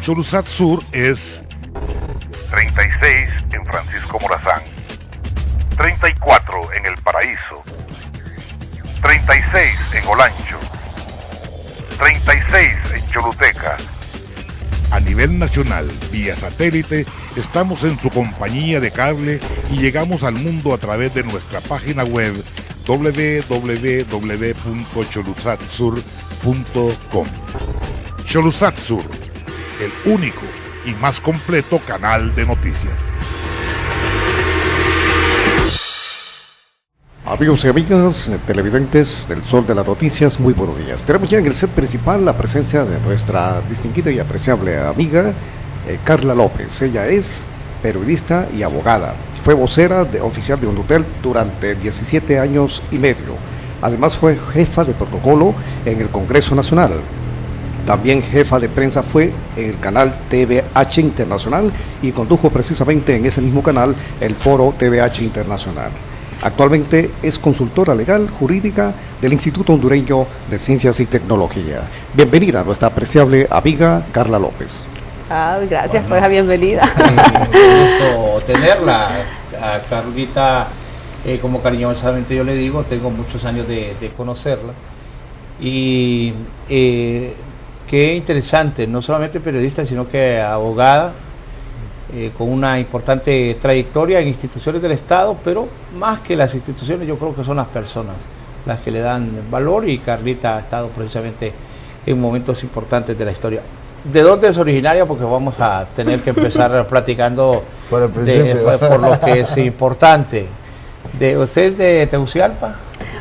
Choluzat Sur es 36 en Francisco Morazán, 34 en El Paraíso, 36 en Olancho, 36 en Choluteca. A nivel nacional, vía satélite, estamos en su compañía de cable y llegamos al mundo a través de nuestra página web www.choluzatsur.com. Choluzat Sur, el único y más completo canal de noticias. Amigos y amigas, televidentes del Sol de las Noticias, muy buenos días. Tenemos ya en el set principal la presencia de nuestra distinguida y apreciable amiga Carla López. Ella es periodista y abogada. Fue vocera oficial de Undutel durante 17 años y medio. Además fue jefa de protocolo en el Congreso Nacional. También jefa de prensa fue en el canal TVH Internacional y condujo precisamente en ese mismo canal el foro TVH Internacional. Actualmente es consultora legal jurídica del Instituto Hondureño de Ciencias y Tecnología. Bienvenida a nuestra apreciable amiga Carla López. Gracias por esa bienvenida. Un gusto tenerla, a Carlita, como cariñosamente yo le digo, tengo muchos años de conocerla. Y qué interesante, no solamente periodista, sino que abogada, con una importante trayectoria en instituciones del Estado, pero más que las instituciones, yo creo que son las personas las que le dan valor, y Carlita ha estado precisamente en momentos importantes de la historia. ¿De dónde es originaria? Porque vamos a tener que empezar platicando por lo que es importante. ¿Usted es de Tegucigalpa?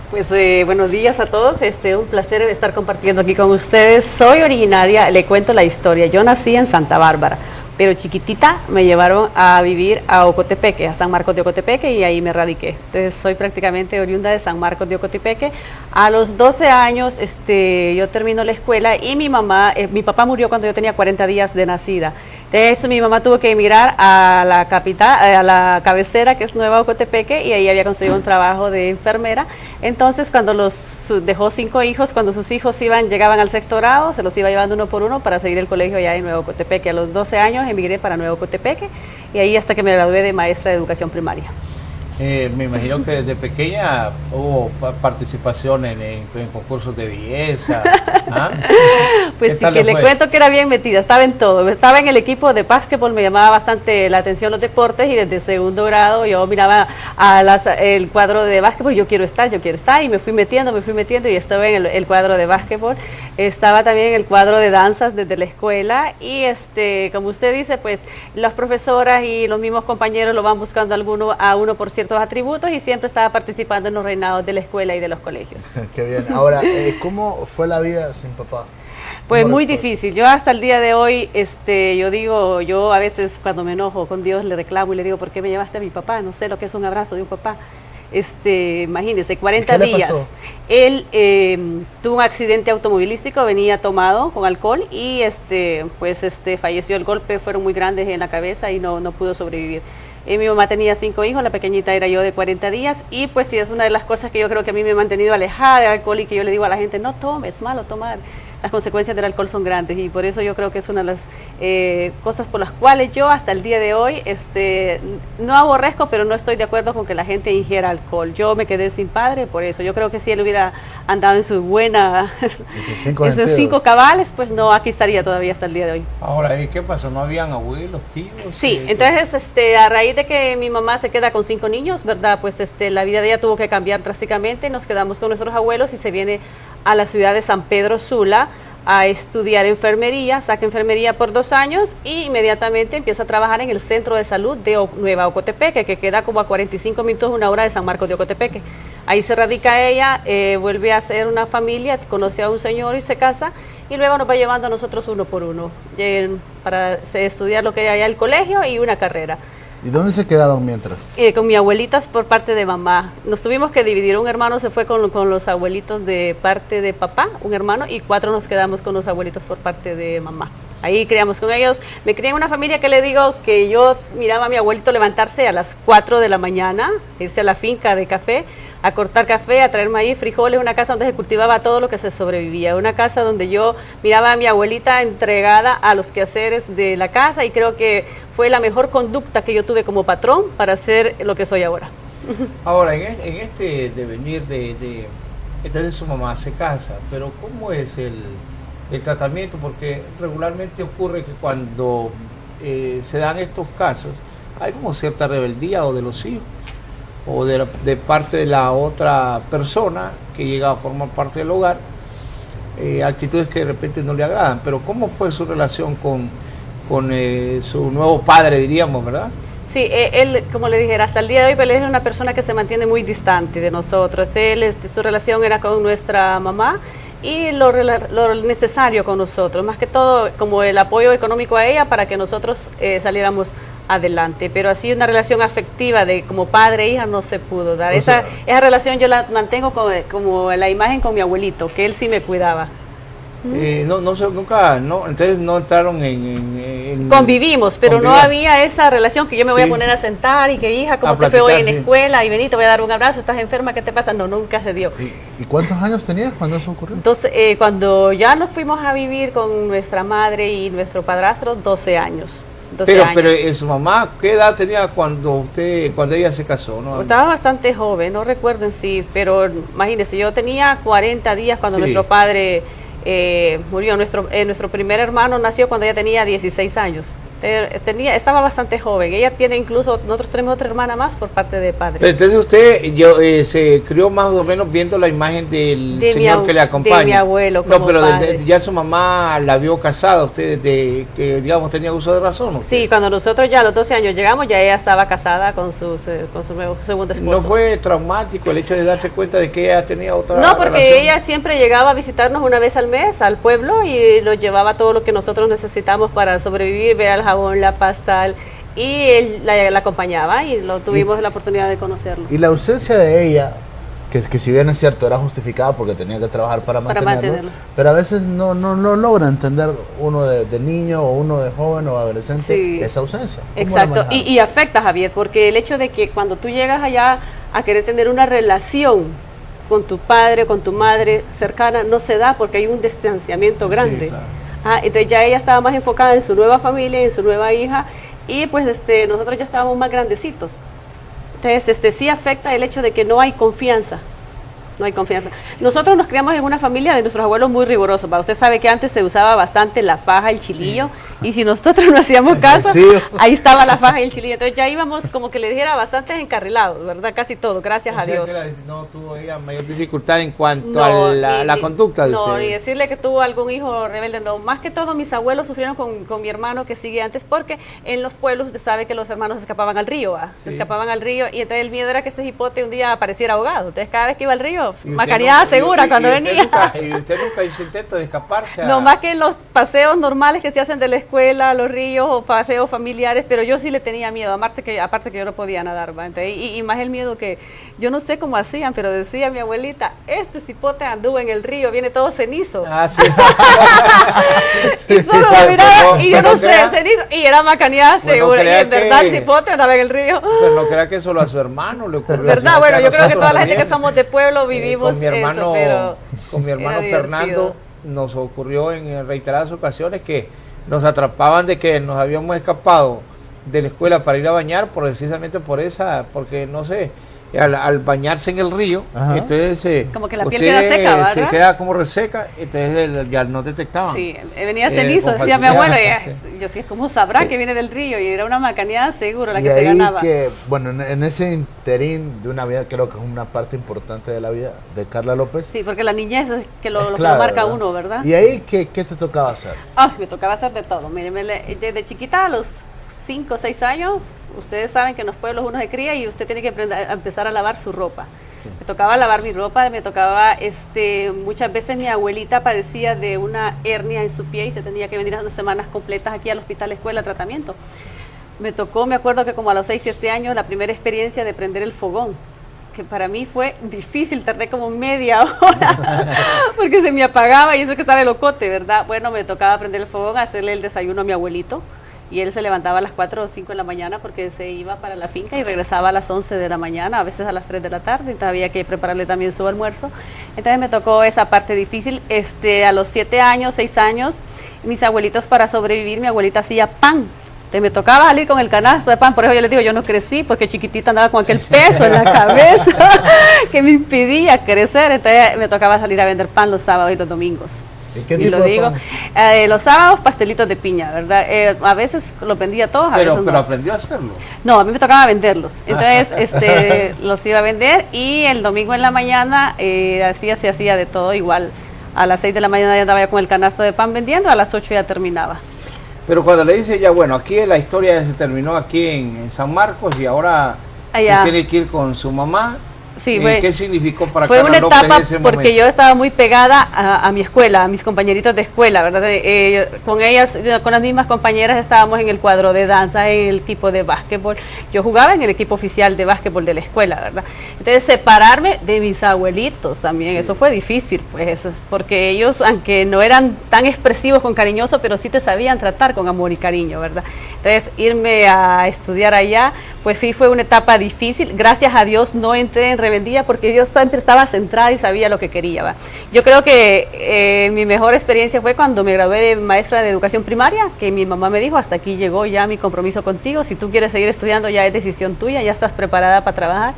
Pues buenos días a todos, un placer estar compartiendo aquí con ustedes. Soy originaria, le cuento la historia, yo nací en Santa Bárbara, pero chiquitita me llevaron a vivir a Ocotepeque, a San Marcos de Ocotepeque, y ahí me radiqué. Entonces soy prácticamente oriunda de San Marcos de Ocotepeque. A los 12 años yo termino la escuela y mi papá murió cuando yo tenía 40 días de nacida. Entonces mi mamá tuvo que emigrar a la capital, a la cabecera, que es Nueva Ocotepeque, y ahí había conseguido un trabajo de enfermera. Entonces cuando dejó 5 hijos, cuando sus hijos llegaban al 6º grado, se los iba llevando uno por uno para seguir el colegio allá en Nueva Ocotepeque. A los 12 años emigré para Nueva Ocotepeque, y ahí hasta que me gradué de maestra de educación primaria. Me imagino que desde pequeña hubo participación en concursos de belleza. ¿Ah? Pues sí, que le cuento que era bien metida, estaba en todo. Estaba en el equipo de básquetbol, me llamaba bastante la atención los deportes, y desde 2º grado yo miraba el cuadro de básquetbol, yo quiero estar, y me fui metiendo, y estuve en el cuadro de básquetbol. Estaba también en el cuadro de danzas desde la escuela, y como usted dice, pues las profesoras y los mismos compañeros lo van buscando a uno por ciertos atributos, y siempre estaba participando en los reinados de la escuela y de los colegios. Qué bien. Ahora, ¿cómo fue la vida sin papá? Pues muy difícil. Yo hasta el día de hoy, yo a veces cuando me enojo con Dios le reclamo y le digo, ¿por qué me llevaste a mi papá? No sé lo que es un abrazo de un papá. Imagínense, 40 días. Él tuvo un accidente automovilístico, venía tomado con alcohol, y falleció. El golpe fueron muy grandes en la cabeza y no pudo sobrevivir. Mi mamá tenía 5 hijos, la pequeñita era yo de 40 días, y pues sí, es una de las cosas que yo creo que a mí me ha mantenido alejada del alcohol, y que yo le digo a la gente, no tomes, es malo tomar. Las consecuencias del alcohol son grandes, y por eso yo creo que es una de las cosas por las cuales yo hasta el día de hoy no aborrezco, pero no estoy de acuerdo con que la gente ingiera alcohol. Yo me quedé sin padre por eso. Yo creo que si él hubiera andado en su buena, esos 5 cabales, pues no, aquí estaría todavía hasta el día de hoy. Ahora, ¿qué pasó? ¿No habían abuelos, tíos? Sí, entonces a raíz de que mi mamá se queda con 5 niños, ¿verdad? Pues la vida de ella tuvo que cambiar drásticamente. Nos quedamos con nuestros abuelos y se viene a la ciudad de San Pedro Sula a estudiar enfermería, saca enfermería por 2 años y inmediatamente empieza a trabajar en el centro de salud de Nueva Ocotepeque, que queda como a 45 minutos, 1 hora de San Marcos de Ocotepeque. Ahí se radica ella, vuelve a hacer una familia, conoce a un señor y se casa, y luego nos va llevando a nosotros uno por uno para estudiar lo que hay allá el colegio y una carrera. ¿Y dónde se quedaron mientras? Con mi abuelitas por parte de mamá. Nos tuvimos que dividir, un hermano se fue con los abuelitos de parte de papá, un hermano, y 4 nos quedamos con los abuelitos por parte de mamá. Ahí criamos con ellos. Me crié en una familia que le digo que yo miraba a mi abuelito levantarse a las 4 de la mañana, irse a la finca de café, a cortar café, a traer maíz, frijoles, una casa donde se cultivaba todo lo que se sobrevivía, una casa donde yo miraba a mi abuelita entregada a los quehaceres de la casa, y creo que fue la mejor conducta que yo tuve como patrón para ser lo que soy ahora. Ahora, en este devenir entonces su mamá se casa, pero ¿cómo es el tratamiento? Porque regularmente ocurre que cuando se dan estos casos, hay como cierta rebeldía o de los hijos, o de parte de la otra persona que llega a formar parte del hogar, actitudes que de repente no le agradan. Pero ¿cómo fue su relación con su nuevo padre, diríamos, verdad? Sí, él, como le dije, hasta el día de hoy, pero él es una persona que se mantiene muy distante de nosotros. Su relación era con nuestra mamá y lo necesario con nosotros, más que todo como el apoyo económico a ella para que nosotros saliéramos adelante, pero así una relación afectiva de como padre e hija no se pudo dar. Esa relación yo la mantengo como la imagen con mi abuelito, que él sí me cuidaba. Entonces no entraron en convivimos, pero no había esa relación que yo me voy a poner a sentar y que hija, ¿cómo te fue hoy en la escuela? Y vení, te voy a dar un abrazo, ¿estás enferma? ¿Qué te pasa? No, nunca se dio. ¿Y cuántos años tenías cuando eso ocurrió? Entonces, cuando ya nos fuimos a vivir con nuestra madre y nuestro padrastro, 12 años. Pero su mamá, ¿qué edad tenía cuando ella se casó? ¿No? Estaba bastante joven, no recuerdo en sí, pero imagínese, yo tenía 40 días cuando nuestro padre murió. Nuestro primer hermano nació cuando ella tenía 16 años. Estaba bastante joven. Ella tiene incluso, nosotros tenemos otra hermana más por parte de padre. Pero entonces usted se crió más o menos viendo la imagen del señor que le acompaña. De mi abuelo como ya su mamá la vio casada, usted desde que, digamos, tenía uso de razón, ¿no? Sí, cuando nosotros ya a los 12 años llegamos, ya ella estaba casada con su nuevo segundo esposo. ¿No fue traumático el hecho de darse cuenta de que ella tenía otra No, porque relación? ella siempre llegaba a visitarnos una vez al mes al pueblo y nos llevaba todo lo que nosotros necesitamos para sobrevivir, ver al jabón, la pasta, y él la acompañaba y tuvimos la oportunidad de conocerlo. Y la ausencia de ella, que si bien es cierto era justificada porque tenía que trabajar para mantenerlo, pero a veces no logra entender uno de niño o uno de joven o adolescente esa ausencia. Exacto, y afecta, Javier, porque el hecho de que cuando tú llegas allá a querer tener una relación con tu padre, con tu madre cercana, no se da porque hay un distanciamiento grande. Sí, claro. Entonces ya ella estaba más enfocada en su nueva familia, en su nueva hija, y pues nosotros ya estábamos más grandecitos. Entonces sí afecta el hecho de que no hay confianza. No hay confianza. Nosotros nos criamos en una familia de nuestros abuelos muy rigurosos. Usted sabe que antes se usaba bastante la faja, el chilillo, y si nosotros no hacíamos caso, ahí estaba la faja y el chilillo. Entonces ya íbamos, como que le dijera, bastante encarrilados, ¿verdad? Casi todo, gracias a Dios. No tuvo ella mayor dificultad en cuanto a la conducta de usted. No, ni decirle que tuvo algún hijo rebelde, no. Más que todo, mis abuelos sufrieron con mi hermano que sigue antes, porque en los pueblos usted sabe que los hermanos se escapaban al río, se escapaban al río, y entonces el miedo era que este hipote un día apareciera ahogado. Entonces cada vez que iba al río, macaneada segura cuando venía. ¿Y usted nunca hizo intento de escaparse? No, más que en los paseos normales que se hacen de la escuela, a los ríos o paseos familiares, pero yo sí le tenía miedo, aparte que yo no podía nadar, ¿va? Entonces, y más el miedo que, yo no sé cómo hacían, pero decía mi abuelita, este cipote anduvo en el río, viene todo cenizo. Sí. Y solo lo miraba, y yo no sé, cenizo, y era macaneada segura, y en verdad el cipote andaba en el río. Pero no crea que solo a su hermano le ocurrió. ¿Verdad? Bueno, yo creo que toda la gente que somos de pueblo vivimos con mi hermano Fernando nos ocurrió en reiteradas ocasiones que nos atrapaban de que nos habíamos escapado de la escuela para ir a bañar precisamente porque no sé, al bañarse en el río, entonces como que la piel queda seca, ¿verdad? Se queda como reseca, entonces ya no detectaban. Sí, venía cenizo, decía mi abuelo, y yo decía, ¿cómo sabrá que viene del río? Y era una macaneada seguro la que se ganaba. Bueno, en ese interín de una vida, creo que es una parte importante de la vida de Carla López. Sí, porque la niñez es que lo clave, marca ¿verdad? uno, ¿verdad? ¿Y ahí qué te tocaba hacer? Ay, me tocaba hacer de todo. Mire, desde chiquita a los 5 o 6 años, ustedes saben que en los pueblos uno se cría y usted tiene que empezar a lavar su ropa. Sí. Me tocaba lavar mi ropa, me tocaba, muchas veces mi abuelita padecía de una hernia en su pie y se tenía que venir unas semanas completas aquí al hospital escuela a tratamiento. Me tocó, me acuerdo que como a los 6, 7 años, la primera experiencia de prender el fogón, que para mí fue difícil, tardé como media hora, porque se me apagaba y eso que estaba el ocote, ¿verdad? Bueno, me tocaba prender el fogón, hacerle el desayuno a mi abuelito, y él se levantaba a las 4 o 5 de la mañana porque se iba para la finca y regresaba a las 11 de la mañana, a veces a las 3 de la tarde, y había que prepararle también su almuerzo. Entonces me tocó esa parte difícil. A los 7 años, 6 años, mis abuelitos, para sobrevivir, mi abuelita hacía pan. Entonces me tocaba salir con el canasto de pan, por eso yo les digo, yo no crecí porque chiquitita andaba con aquel peso en la cabeza que me impedía crecer. Entonces me tocaba salir a vender pan los sábados y los domingos. ¿Y qué tipo de pan? Los sábados pastelitos de piña, ¿verdad? A veces los vendía todos, a veces no. Pero aprendió a hacerlo. No, a mí me tocaba venderlos. Entonces, los iba a vender, y el domingo en la mañana se hacía de todo igual. A las 6 de la mañana ya andaba yo con el canasto de pan vendiendo, a las 8 ya terminaba. Pero cuando le dice ya, bueno, aquí la historia se terminó aquí en San Marcos y ahora tiene que ir con su mamá. Sí, ¿qué significó para Carla López? Fue una etapa ese porque momento? yo estaba muy pegada a mi escuela, a mis compañeritas de escuela, ¿verdad? Con ellas, con las mismas compañeras estábamos en el cuadro de danza, en el equipo de básquetbol. Yo jugaba en el equipo oficial de básquetbol de la escuela, ¿verdad? Entonces separarme de mis abuelitos también, eso fue difícil, pues, porque ellos, aunque no eran tan expresivos con cariñoso, pero sí te sabían tratar con amor y cariño, ¿verdad? Entonces irme a estudiar allá, pues sí fue una etapa difícil. Gracias a Dios no entré en revendía porque yo siempre estaba centrada y sabía lo que quería, ¿va? Yo creo que mi mejor experiencia fue cuando me gradué de maestra de educación primaria, que mi mamá me dijo, hasta aquí llegó ya mi compromiso contigo, si tú quieres seguir estudiando ya es decisión tuya, ya estás preparada para trabajar.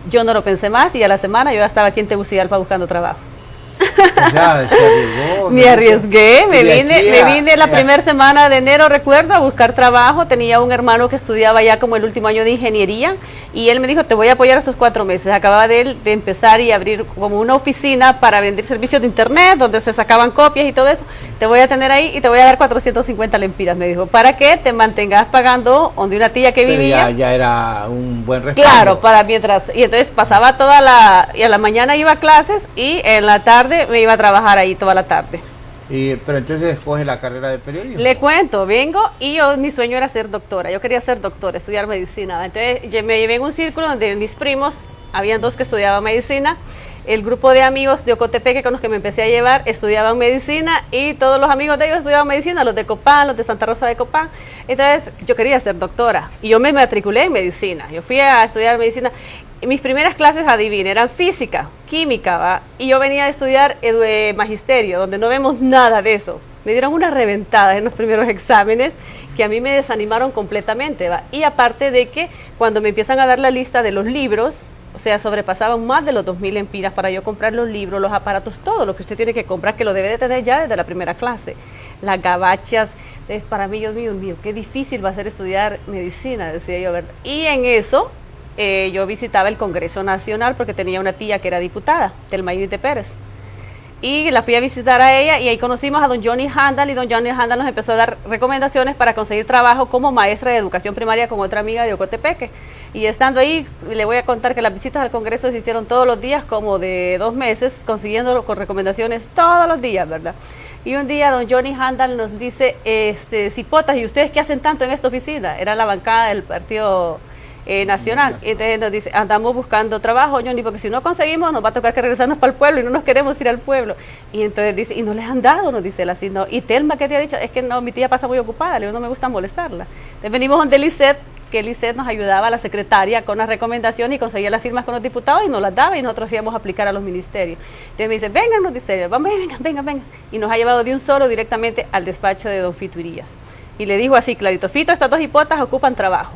Yo no lo pensé más y a la semana yo ya estaba aquí en Tegucigalpa buscando trabajo. Ya, se arriesgó. Me arriesgué, me vine la primera semana de enero, recuerdo, a buscar trabajo. Tenía un hermano que estudiaba ya como el último año de ingeniería y él me dijo, te voy a apoyar estos 4 meses. Acababa de empezar y abrir como una oficina para vender servicios de internet, donde se sacaban copias y todo eso. Te voy a tener ahí y te voy a dar 450 lempiras, me dijo, para que te mantengas pagando donde una tía que vivía. Ya era un buen respaldo. Claro, y entonces pasaba y a la mañana iba a clases y en la tarde me iba a trabajar ahí toda la tarde. Pero entonces escoge la carrera de periodismo. Le cuento, vengo y mi sueño era ser doctora. Yo quería ser doctora, estudiar medicina. Entonces me llevé en un círculo donde mis primos, habían 2 que estudiaban medicina. El grupo de amigos de Ocotepeque con los que me empecé a llevar estudiaban medicina y todos los amigos de ellos estudiaban medicina, los de Copán, los de Santa Rosa de Copán. Entonces yo quería ser doctora y yo me matriculé en medicina. Yo fui a estudiar medicina. Mis primeras clases, adivinen, eran física, química, ¿va? Y yo venía a estudiar magisterio, donde no vemos nada de eso. Me dieron unas reventadas en los primeros exámenes que a mí me desanimaron completamente, ¿va? Y aparte de que cuando me empiezan a dar la lista de los libros, o sea, sobrepasaban más de los 2.000 lempiras para yo comprar los libros, los aparatos, todo lo que usted tiene que comprar, que lo debe de tener ya desde la primera clase. Las gabachas, para mí, Dios mío, qué difícil va a ser estudiar medicina, decía yo, ¿verdad? Y en eso yo visitaba el Congreso Nacional porque tenía una tía que era diputada, Telma Ínite Pérez. Y la fui a visitar a ella y ahí conocimos a don Johnny Handal y don Johnny Handal nos empezó a dar recomendaciones para conseguir trabajo como maestra de educación primaria con otra amiga de Ocotepeque. Y estando ahí, le voy a contar que las visitas al Congreso se hicieron todos los días, como de 2 meses, consiguiendo con recomendaciones todos los días, ¿verdad? Y un día don Johnny Handal nos dice, cipotas, ¿y ustedes qué hacen tanto en esta oficina? Era la bancada del Partido Nacional. Y entonces nos dice, andamos buscando trabajo, Johnny, porque si no conseguimos nos va a tocar que regresarnos para el pueblo y no nos queremos ir al pueblo. Y entonces dice, y no les han dado, nos dice él así, no. Y Telma, ¿qué te ha dicho? Es que no, mi tía pasa muy ocupada, le digo, no me gusta molestarla. Entonces venimos donde Lisset, que Lisset nos ayudaba, la secretaria, con las recomendaciones y conseguía las firmas con los diputados y nos las daba y nosotros íbamos a aplicar a los ministerios. Entonces me dice, vengan, nos dice, vamos, vengan. Y nos ha llevado de un solo directamente al despacho de don Fito Irías. Y le dijo así, clarito, Fito, estas 2 hipotas ocupan trabajo.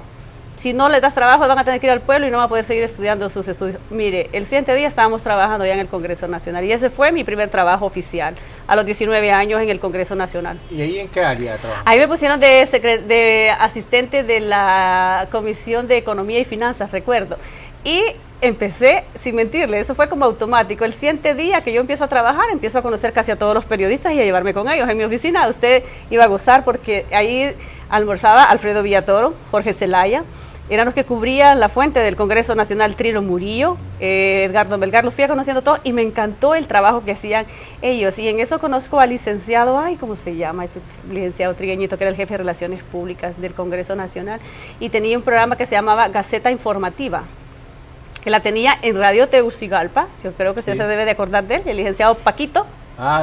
si no les das trabajo van a tener que ir al pueblo y no van a poder seguir estudiando sus estudios. Mire, el siguiente día estábamos trabajando ya en el Congreso Nacional y ese fue mi primer trabajo oficial, a los 19 años en el Congreso Nacional. ¿Y ahí en qué área trabajaste? Ahí me pusieron de asistente de la Comisión de Economía y Finanzas, recuerdo. Y empecé, sin mentirle, eso fue como automático. El siguiente día que yo empiezo a trabajar, empiezo a conocer casi a todos los periodistas y a llevarme con ellos. En mi oficina usted iba a gozar porque ahí almorzaba Alfredo Villatoro, Jorge Zelaya, eran los que cubrían la fuente del Congreso Nacional, Trino Murillo, Edgardo Melgar, los fui conociendo todos y me encantó el trabajo que hacían ellos. Y en eso conozco al licenciado, ¿cómo se llama? Este licenciado Trigueñito, que era el jefe de Relaciones Públicas del Congreso Nacional, y tenía un programa que se llamaba Gaceta Informativa, que la tenía en Radio Tegucigalpa, yo creo que usted se debe de acordar de él, el licenciado Paquito.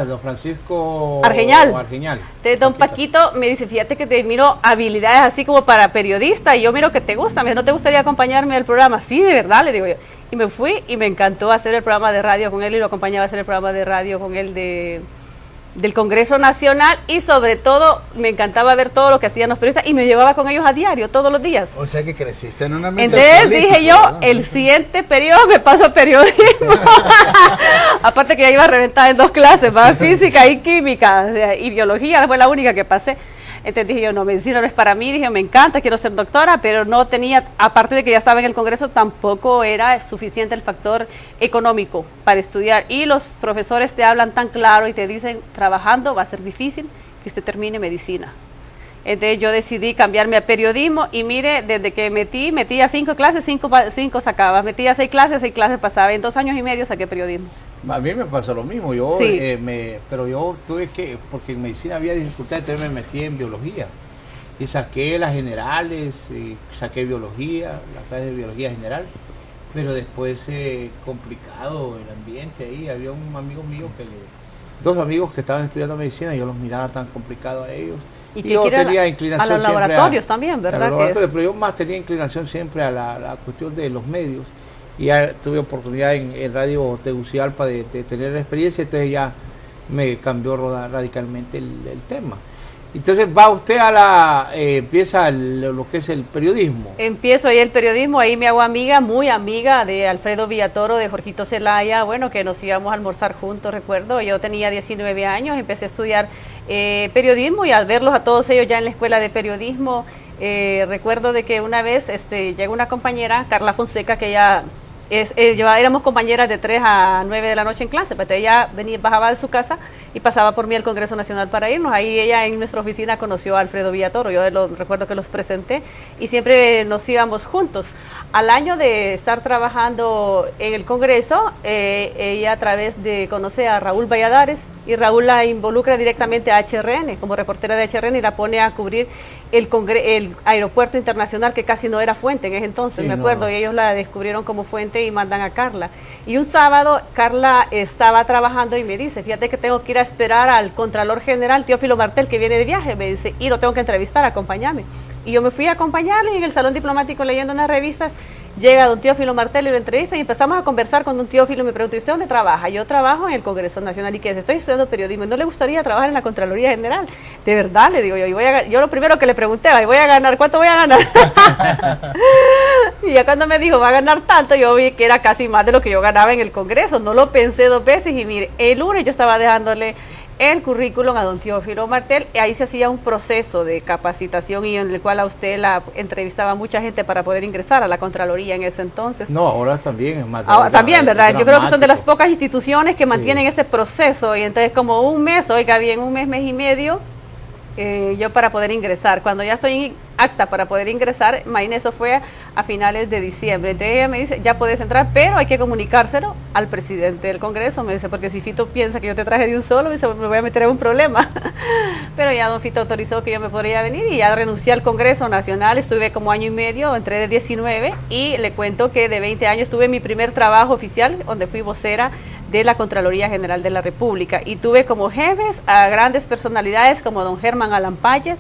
Don Francisco Argeñal. Entonces, don Paquito me dice, fíjate que te miro habilidades así como para periodista y yo miro que te gusta, me dice, ¿no te gustaría acompañarme al programa? Sí, de verdad, le digo yo. Y me fui y me encantó hacer el programa de radio con él y lo acompañaba a hacer el programa de radio con él del Congreso Nacional y sobre todo me encantaba ver todo lo que hacían los periodistas y me llevaba con ellos a diario, todos los días. O sea que creciste en una mente. Entonces dije yo, ¿no? El siguiente periodo me paso a periodismo. Aparte que ya iba reventada en 2 clases, más física y química, o sea, y biología fue la única que pasé. Entonces dije yo, no, medicina no es para mí, dije, me encanta, quiero ser doctora, pero no tenía, aparte de que ya estaba en el Congreso, tampoco era suficiente el factor económico para estudiar. Y los profesores te hablan tan claro y te dicen, trabajando va a ser difícil que usted termine medicina. Entonces yo decidí cambiarme a periodismo y mire, desde que metía 5 clases, 5 sacaba, metía 6 clases pasaba, en 2 años y medio saqué periodismo. A mí me pasó lo mismo, yo sí. Pero yo tuve que, porque en medicina había dificultades, entonces me metí en biología y saqué las generales, y saqué biología, la clase de biología general, pero después complicado el ambiente ahí, había un amigo mío dos amigos que estaban estudiando medicina y yo los miraba tan complicado a ellos. Y que yo tenía inclinación a los laboratorios también, ¿verdad? Pero yo más tenía inclinación siempre a la cuestión de los medios. Y ya tuve oportunidad en Radio Tegucigalpa de tener la experiencia, entonces ya me cambió radicalmente el tema. Entonces va usted empieza lo que es el periodismo. Empiezo ahí el periodismo, ahí me hago amiga, muy amiga de Alfredo Villatoro, de Jorgito Zelaya, bueno, que nos íbamos a almorzar juntos, recuerdo, yo tenía 19 años, empecé a estudiar periodismo y al verlos a todos ellos ya en la escuela de periodismo, recuerdo de que una vez llegó una compañera, Carla Fonseca, que ella éramos compañeras de 3 a 9 de la noche en clase, pero ella bajaba de su casa y pasaba por mí al Congreso Nacional para irnos. Ahí ella en nuestra oficina conoció a Alfredo Villatoro, yo recuerdo que los presenté y siempre nos íbamos juntos. Al año de estar trabajando en el Congreso, ella a través de conoce a Raúl Valladares y Raúl la involucra directamente a HRN, como reportera de HRN y la pone a cubrir el aeropuerto internacional que casi no era fuente en ese entonces, sí, me acuerdo, y ellos la descubrieron como fuente y mandan a Carla. Y un sábado Carla estaba trabajando y me dice, fíjate que tengo que ir a esperar al Contralor General Teófilo Martel que viene de viaje, me dice, y lo tengo que entrevistar, acompáñame. Y yo me fui a acompañarle y en el salón diplomático leyendo unas revistas, llega don Teófilo Martel y lo entrevista y empezamos a conversar con don Teófilo y me preguntó, ¿y usted dónde trabaja? Yo trabajo en el Congreso Nacional. ¿Y qué es? Estoy estudiando periodismo. ¿Y no le gustaría trabajar en la Contraloría General? De verdad, le digo yo. Yo lo primero que le pregunté, voy a ganar, ¿cuánto voy a ganar? Y ya cuando me dijo, va a ganar tanto, yo vi que era casi más de lo que yo ganaba en el Congreso. No lo pensé 2 veces y mire, el lunes yo estaba dejándole el currículum a don Teófilo Martel, y ahí se hacía un proceso de capacitación y en el cual a usted la entrevistaba mucha gente para poder ingresar a la Contraloría en ese entonces. No, ahora también es más. Ahora también, ¿verdad? Yo creo que son de las pocas instituciones que mantienen ese proceso y entonces como un mes, oiga bien, un mes y medio, yo para poder ingresar. Cuando ya estoy en acta para poder ingresar, imagínese, eso fue a finales de diciembre. Entonces ella me dice, ya puedes entrar, pero hay que comunicárselo al presidente del Congreso. Me dice, porque si Fito piensa que yo te traje de un solo, me dice, me voy a meter en un problema. Pero ya don Fito autorizó que yo me podría venir y ya renuncié al Congreso Nacional. Estuve como año y medio, entré de 19 y le cuento que de 20 años tuve mi primer trabajo oficial, donde fui vocera de la Contraloría General de la República y tuve como jefes a grandes personalidades como don Germán Alampalle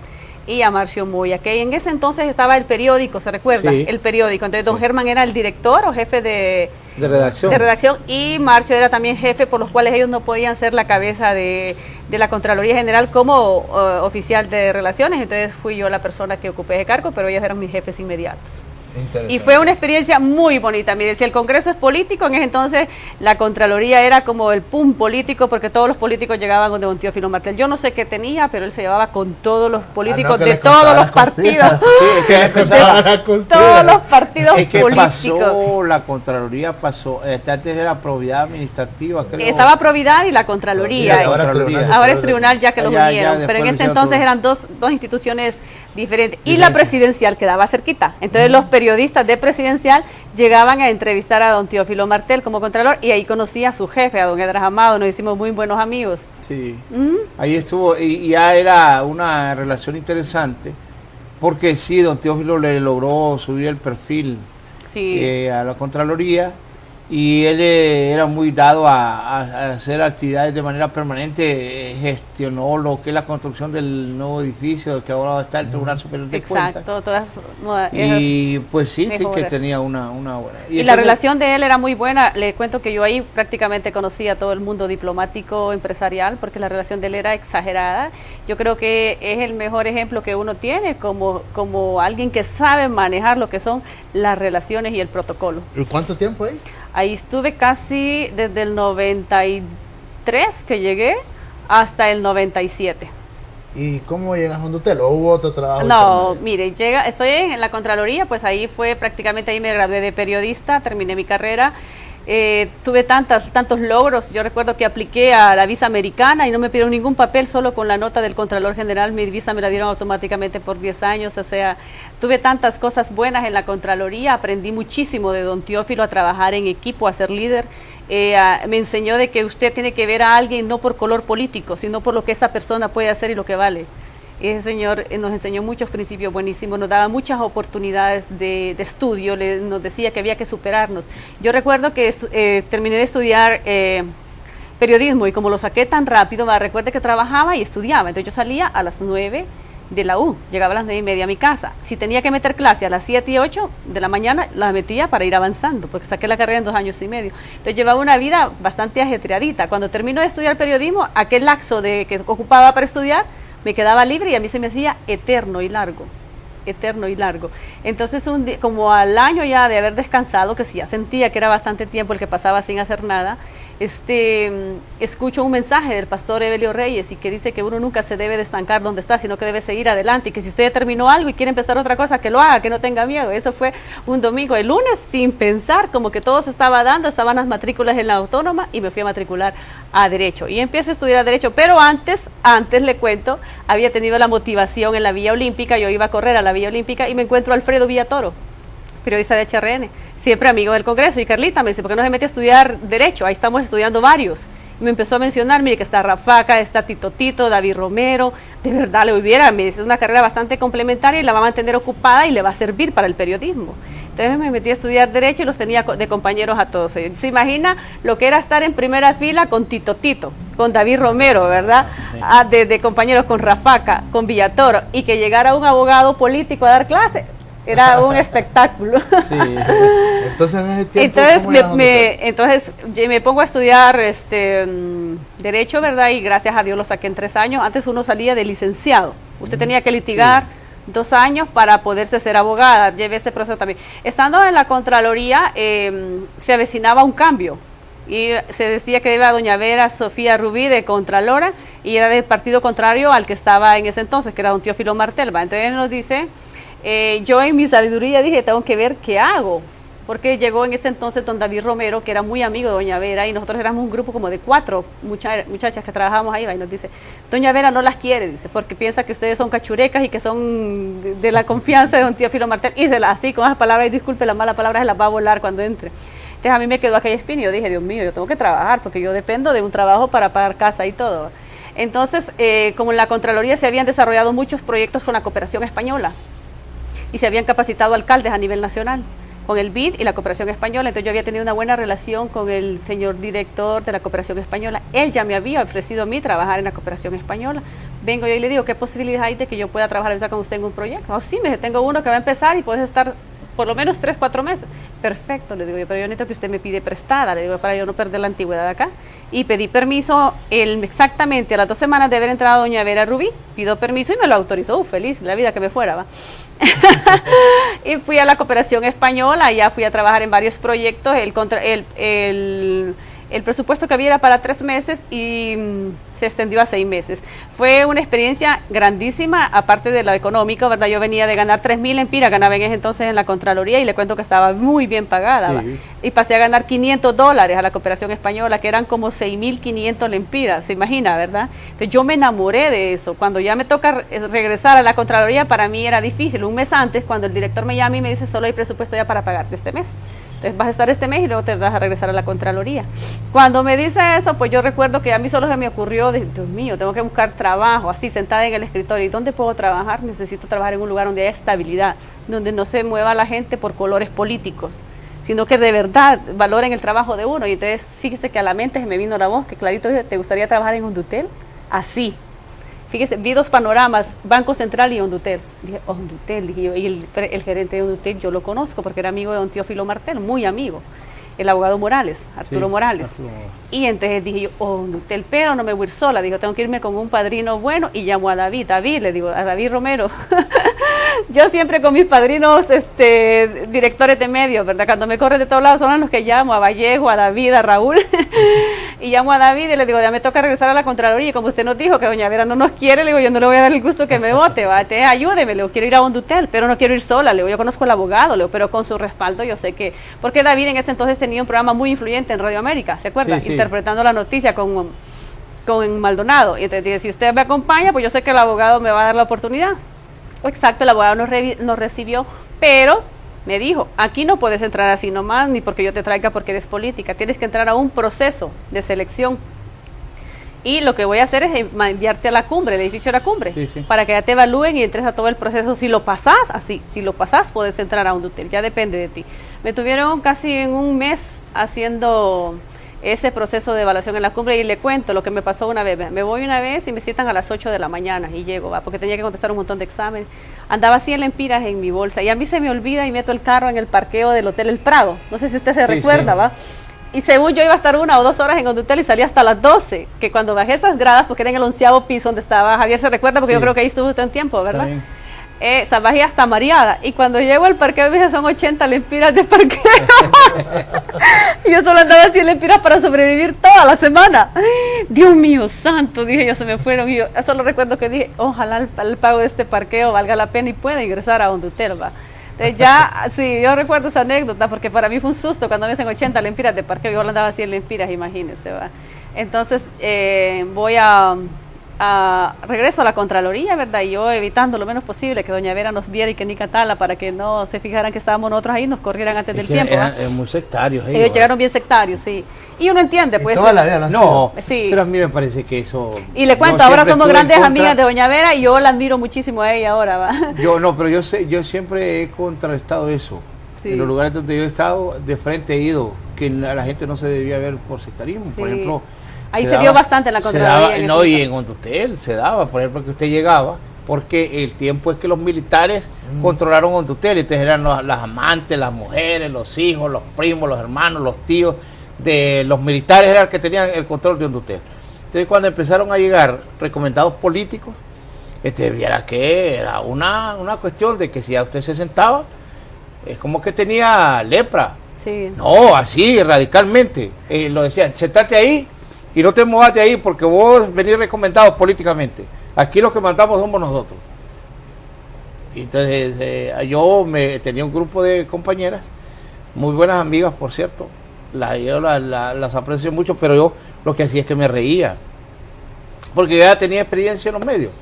y a Marcio Moya, que en ese entonces estaba el periódico, ¿se recuerda? Sí. El periódico, entonces don Germán era el director o jefe de redacción y Marcio era también jefe, por los cuales ellos no podían ser la cabeza de la Contraloría General como oficial de relaciones, entonces fui yo la persona que ocupé ese cargo, pero ellos eran mis jefes inmediatos. Y fue una experiencia muy bonita. Mire, si el Congreso es político, en ese entonces la Contraloría era como el pum político, porque todos los políticos llegaban donde don Teófilo Martel. Yo no sé qué tenía, pero él se llevaba con todos los políticos de todos los partidos. Sí, es que todos los partidos es que políticos. Pasó, la Contraloría pasó, antes era Probidad Administrativa, creo. Estaba Probidad y la Contraloría. Ahora es Tribunal ya que lo unieron, pero en ese entonces eran dos instituciones diferente. Y la presidencial quedaba cerquita. Entonces los periodistas de presidencial llegaban a entrevistar a don Teófilo Martel como contralor, y ahí conocí a su jefe, a don Edras Amado, nos hicimos muy buenos amigos. Sí, ahí estuvo, y ya era una relación interesante, porque sí, don Teófilo le logró subir el perfil a la Contraloría, y él era muy dado a hacer actividades de manera permanente. Gestionó lo que es la construcción del nuevo edificio que ahora está el Tribunal Superior de Cuentas. Exacto, todas y pues sí que tenía una buena. Y la relación de él era muy buena. Le cuento que yo ahí prácticamente conocí a todo el mundo diplomático, empresarial, porque la relación de él era exagerada. Yo creo que es el mejor ejemplo que uno tiene como alguien que sabe manejar lo que son las relaciones y el protocolo. ¿Y cuánto tiempo ahí? Ahí estuve casi desde el 93 que llegué hasta el 97. ¿Y cómo llegas a un hotel? ¿O hubo otro trabajo? No, mire, estoy en la Contraloría, pues ahí fue prácticamente, ahí me gradué de periodista, terminé mi carrera. Tuve tantos logros. Yo recuerdo que apliqué a la visa americana y no me pidieron ningún papel, solo con la nota del Contralor General mi visa me la dieron automáticamente por 10 años. O sea, tuve tantas cosas buenas en la Contraloría, aprendí muchísimo de don Teófilo a trabajar en equipo, a ser líder. Me enseñó de que usted tiene que ver a alguien no por color político, sino por lo que esa persona puede hacer y lo que vale. Ese señor nos enseñó muchos principios buenísimos, nos daba muchas oportunidades de estudio, nos decía que había que superarnos. Yo recuerdo que terminé de estudiar periodismo, y como lo saqué tan rápido, recuerde que trabajaba y estudiaba. Entonces yo salía a las 9 de la U, llegaba a las 9:30 a mi casa. Si tenía que meter clase a las 7 y 8 de la mañana, las metía para ir avanzando, porque saqué la carrera en 2 años y medio. Entonces llevaba una vida bastante ajetreadita. Cuando terminó de estudiar periodismo, aquel lapso que ocupaba para estudiar, me quedaba libre, y a mí se me hacía eterno y largo. Entonces como al año ya de haber descansado, que sí ya sentía que era bastante tiempo el que pasaba sin hacer nada, escucho un mensaje del pastor Evelio Reyes, y que dice que uno nunca se debe de estancar donde está, sino que debe seguir adelante, y que si usted terminó algo y quiere empezar otra cosa, que lo haga, que no tenga miedo. Eso fue un domingo. El lunes, sin pensar, como que todo se estaba dando, estaban las matrículas en la Autónoma, y me fui a matricular a Derecho, y empiezo a estudiar Derecho. Pero antes le cuento, había tenido la motivación en la Villa Olímpica. Yo iba a correr a la Villa Olímpica y me encuentro a Alfredo Villatoro, periodista de HRN, siempre amigo del Congreso, y Carlita me dice, ¿por qué no se mete a estudiar Derecho? Ahí estamos estudiando varios. Y me empezó a mencionar, mire que está Rafaca, está Tito, David Romero, de verdad le hubiera, me dice, es una carrera bastante complementaria y la va a mantener ocupada y le va a servir para el periodismo. Entonces me metí a estudiar Derecho y los tenía de compañeros a todos ellos. Se imagina lo que era estar en primera fila con Tito, con David Romero, ¿verdad? De compañeros con Rafaca, con Villatoro, y que llegara un abogado político a dar clases. Era un espectáculo. Sí. Entonces en ese tiempo, entonces me pongo a estudiar Derecho, ¿verdad? Y gracias a Dios lo saqué en 3 años. Antes uno salía de licenciado. Usted tenía que litigar 2 años para poderse ser abogada. Llevé ese proceso también. Estando en la Contraloría, se avecinaba un cambio. Y se decía que iba doña Vera Sofía Rubí de Contralora, y era del partido contrario al que estaba en ese entonces, que era don Teófilo Martel. Entonces él nos dice... yo en mi sabiduría dije, tengo que ver qué hago, porque llegó en ese entonces don David Romero, que era muy amigo de doña Vera, y nosotros éramos un grupo como de 4 muchachas que trabajábamos ahí, y nos dice, doña Vera no las quiere, dice, porque piensa que ustedes son cachurecas y que son de la confianza de don Teófilo Martel, y así con esas palabras, y disculpe la mala palabra, se las va a volar cuando entre. Entonces a mí me quedó aquella espina, y yo dije, Dios mío, yo tengo que trabajar, porque yo dependo de un trabajo para pagar casa y todo. Entonces, como en la Contraloría se habían desarrollado muchos proyectos con la cooperación española, y se habían capacitado alcaldes a nivel nacional con el BID y la cooperación española. Entonces yo había tenido una buena relación con el señor director de la cooperación española. Él ya me había ofrecido a mí trabajar en la cooperación española. Vengo yo y le digo, ¿qué posibilidad hay de que yo pueda trabajar con usted en un proyecto? Oh, sí, me dice, tengo uno que va a empezar y puedes estar por lo menos 3, 4 meses. Perfecto, le digo yo, pero yo necesito que usted me pide prestada, le digo, para yo no perder la antigüedad acá. Y pedí permiso exactamente a las 2 semanas de haber entrado doña Vera Rubí, pido permiso y me lo autorizó, feliz, la vida que me fuera, ¿va? Y fui a la Cooperación Española, ya fui a trabajar en varios proyectos, el presupuesto que había era para 3 meses y se extendió a 6 meses. Fue una experiencia grandísima, aparte de lo económico, ¿verdad? Yo venía de ganar 3.000 lempiras, ganaba en ese entonces en la Contraloría y le cuento que estaba muy bien pagada. Sí. Y pasé a ganar $500 a la Cooperación Española, que eran como 6.500 lempiras, se imagina, ¿verdad? Entonces yo me enamoré de eso. Cuando ya me toca regresar a la Contraloría, para mí era difícil. Un mes antes, cuando el director me llama y me dice, solo hay presupuesto ya para pagarte este mes. Entonces vas a estar este mes y luego te vas a regresar a la Contraloría. Cuando me dice eso, pues yo recuerdo que a mí solo se me ocurrió, Dios mío, tengo que buscar trabajo, así sentada en el escritorio. ¿Y dónde puedo trabajar? Necesito trabajar en un lugar donde haya estabilidad, donde no se mueva la gente por colores políticos, sino que de verdad valoren el trabajo de uno. Y entonces fíjese que a la mente se me vino la voz, que clarito, ¿te gustaría trabajar en Hondutel? Así. Fíjese, vi 2 panoramas, Banco Central y Hondutel. Dije, Hondutel, dije yo, y el gerente de Hondutel yo lo conozco porque era amigo de don Teófilo Martel, muy amigo, el abogado Morales, Arturo Morales. Y entonces dije yo, Hondutel, pero no me voy a ir sola, digo, tengo que irme con un padrino bueno, y llamo a David, le digo, a David Romero. Yo siempre con mis padrinos, directores de medios, ¿verdad? Cuando me corren de todos lados son los que llamo, a Vallejo, a David, a Raúl. Y llamo a David y le digo, ya me toca regresar a la Contraloría, y como usted nos dijo que doña Vera no nos quiere, le digo, yo no le voy a dar el gusto que me vote, ¿va? Entonces, ayúdeme, le digo, quiero ir a Hondutel, pero no quiero ir sola, le digo, yo conozco al abogado, le digo, pero con su respaldo yo sé que, porque David en ese entonces tenía un programa muy influyente en Radio América, ¿se acuerda? Sí, sí. Interpretando la noticia con Maldonado, y entonces dije, si usted me acompaña, pues yo sé que el abogado me va a dar la oportunidad. Exacto, el abogado nos recibió, pero me dijo, aquí no puedes entrar así nomás, ni porque yo te traiga porque eres política, tienes que entrar a un proceso de selección. Y lo que voy a hacer es enviarte a la cumbre, el edificio de la cumbre, para que ya te evalúen y entres a todo el proceso. Si lo pasás, así, si lo pasás, puedes entrar a Hondutel, ya depende de ti. Me tuvieron casi en un mes haciendo ese proceso de evaluación en la cumbre, y le cuento lo que me pasó una vez. Me voy una vez y me citan a las 8 de la mañana y llego, porque tenía que contestar un montón de exámenes. Andaba 100 lempiras en mi bolsa y a mí se me olvida y meto el carro en el parqueo del Hotel El Prado. No sé si usted se recuerda, ¿va? Y según yo iba a estar 1 o 2 horas en Hondutel y salí hasta las 12, que cuando bajé esas gradas, porque era en el 11º piso donde estaba Javier, se recuerda, porque yo creo que ahí estuvo usted un tiempo, ¿verdad? Bajé hasta mareada, y cuando llego al parqueo me dije, son 80 lempiras de parqueo. Y yo solo andaba 100 lempiras para sobrevivir toda la semana. Dios mío santo, dije yo, se me fueron. Y yo solo recuerdo que dije, ojalá el pago de este parqueo valga la pena y pueda ingresar a Hondutel, ¿va? Entonces ya, sí, yo recuerdo esa anécdota porque para mí fue un susto cuando me dicen 80 lempiras de parqueo, yo andaba 100 lempiras, imagínense, ¿va? Entonces voy regreso a la Contraloría, ¿verdad? Y yo evitando lo menos posible que doña Vera nos viera y que ni catala, para que no se fijaran que estábamos nosotros ahí y nos corrieran antes del tiempo. Eran muy sectarios. Ellos llegaron bien sectarios, sí. Y uno entiende, pues. Toda la vida no, sí. Pero a mí me parece que eso... Y le cuento, ahora somos grandes amigas de doña Vera y yo la admiro muchísimo a ella ahora, ¿va? Yo siempre he contrarrestado eso. Sí. En los lugares donde yo he estado, de frente he ido, que la gente no se debía ver por sectarismo, sí. Por ejemplo... Ahí se vio bastante en la Contraloría. Y en Hondutel se daba, por ejemplo, que usted llegaba, porque el tiempo es que los militares controlaron Hondutel, entonces eran las amantes, las mujeres, los hijos, los primos, los hermanos, los tíos de los militares eran los que tenían el control de Hondutel. Entonces cuando empezaron a llegar recomendados políticos, viera que era una cuestión de que si a usted se sentaba, es como que tenía lepra. Sí. No, así, radicalmente. Lo decían, sentate ahí, y no te movas de ahí porque vos venís recomendado políticamente. Aquí los que mandamos somos nosotros. Y entonces yo tenía un grupo de compañeras, muy buenas amigas, por cierto. Yo las aprecio mucho, pero yo lo que hacía es que me reía. Porque yo ya tenía experiencia en los medios.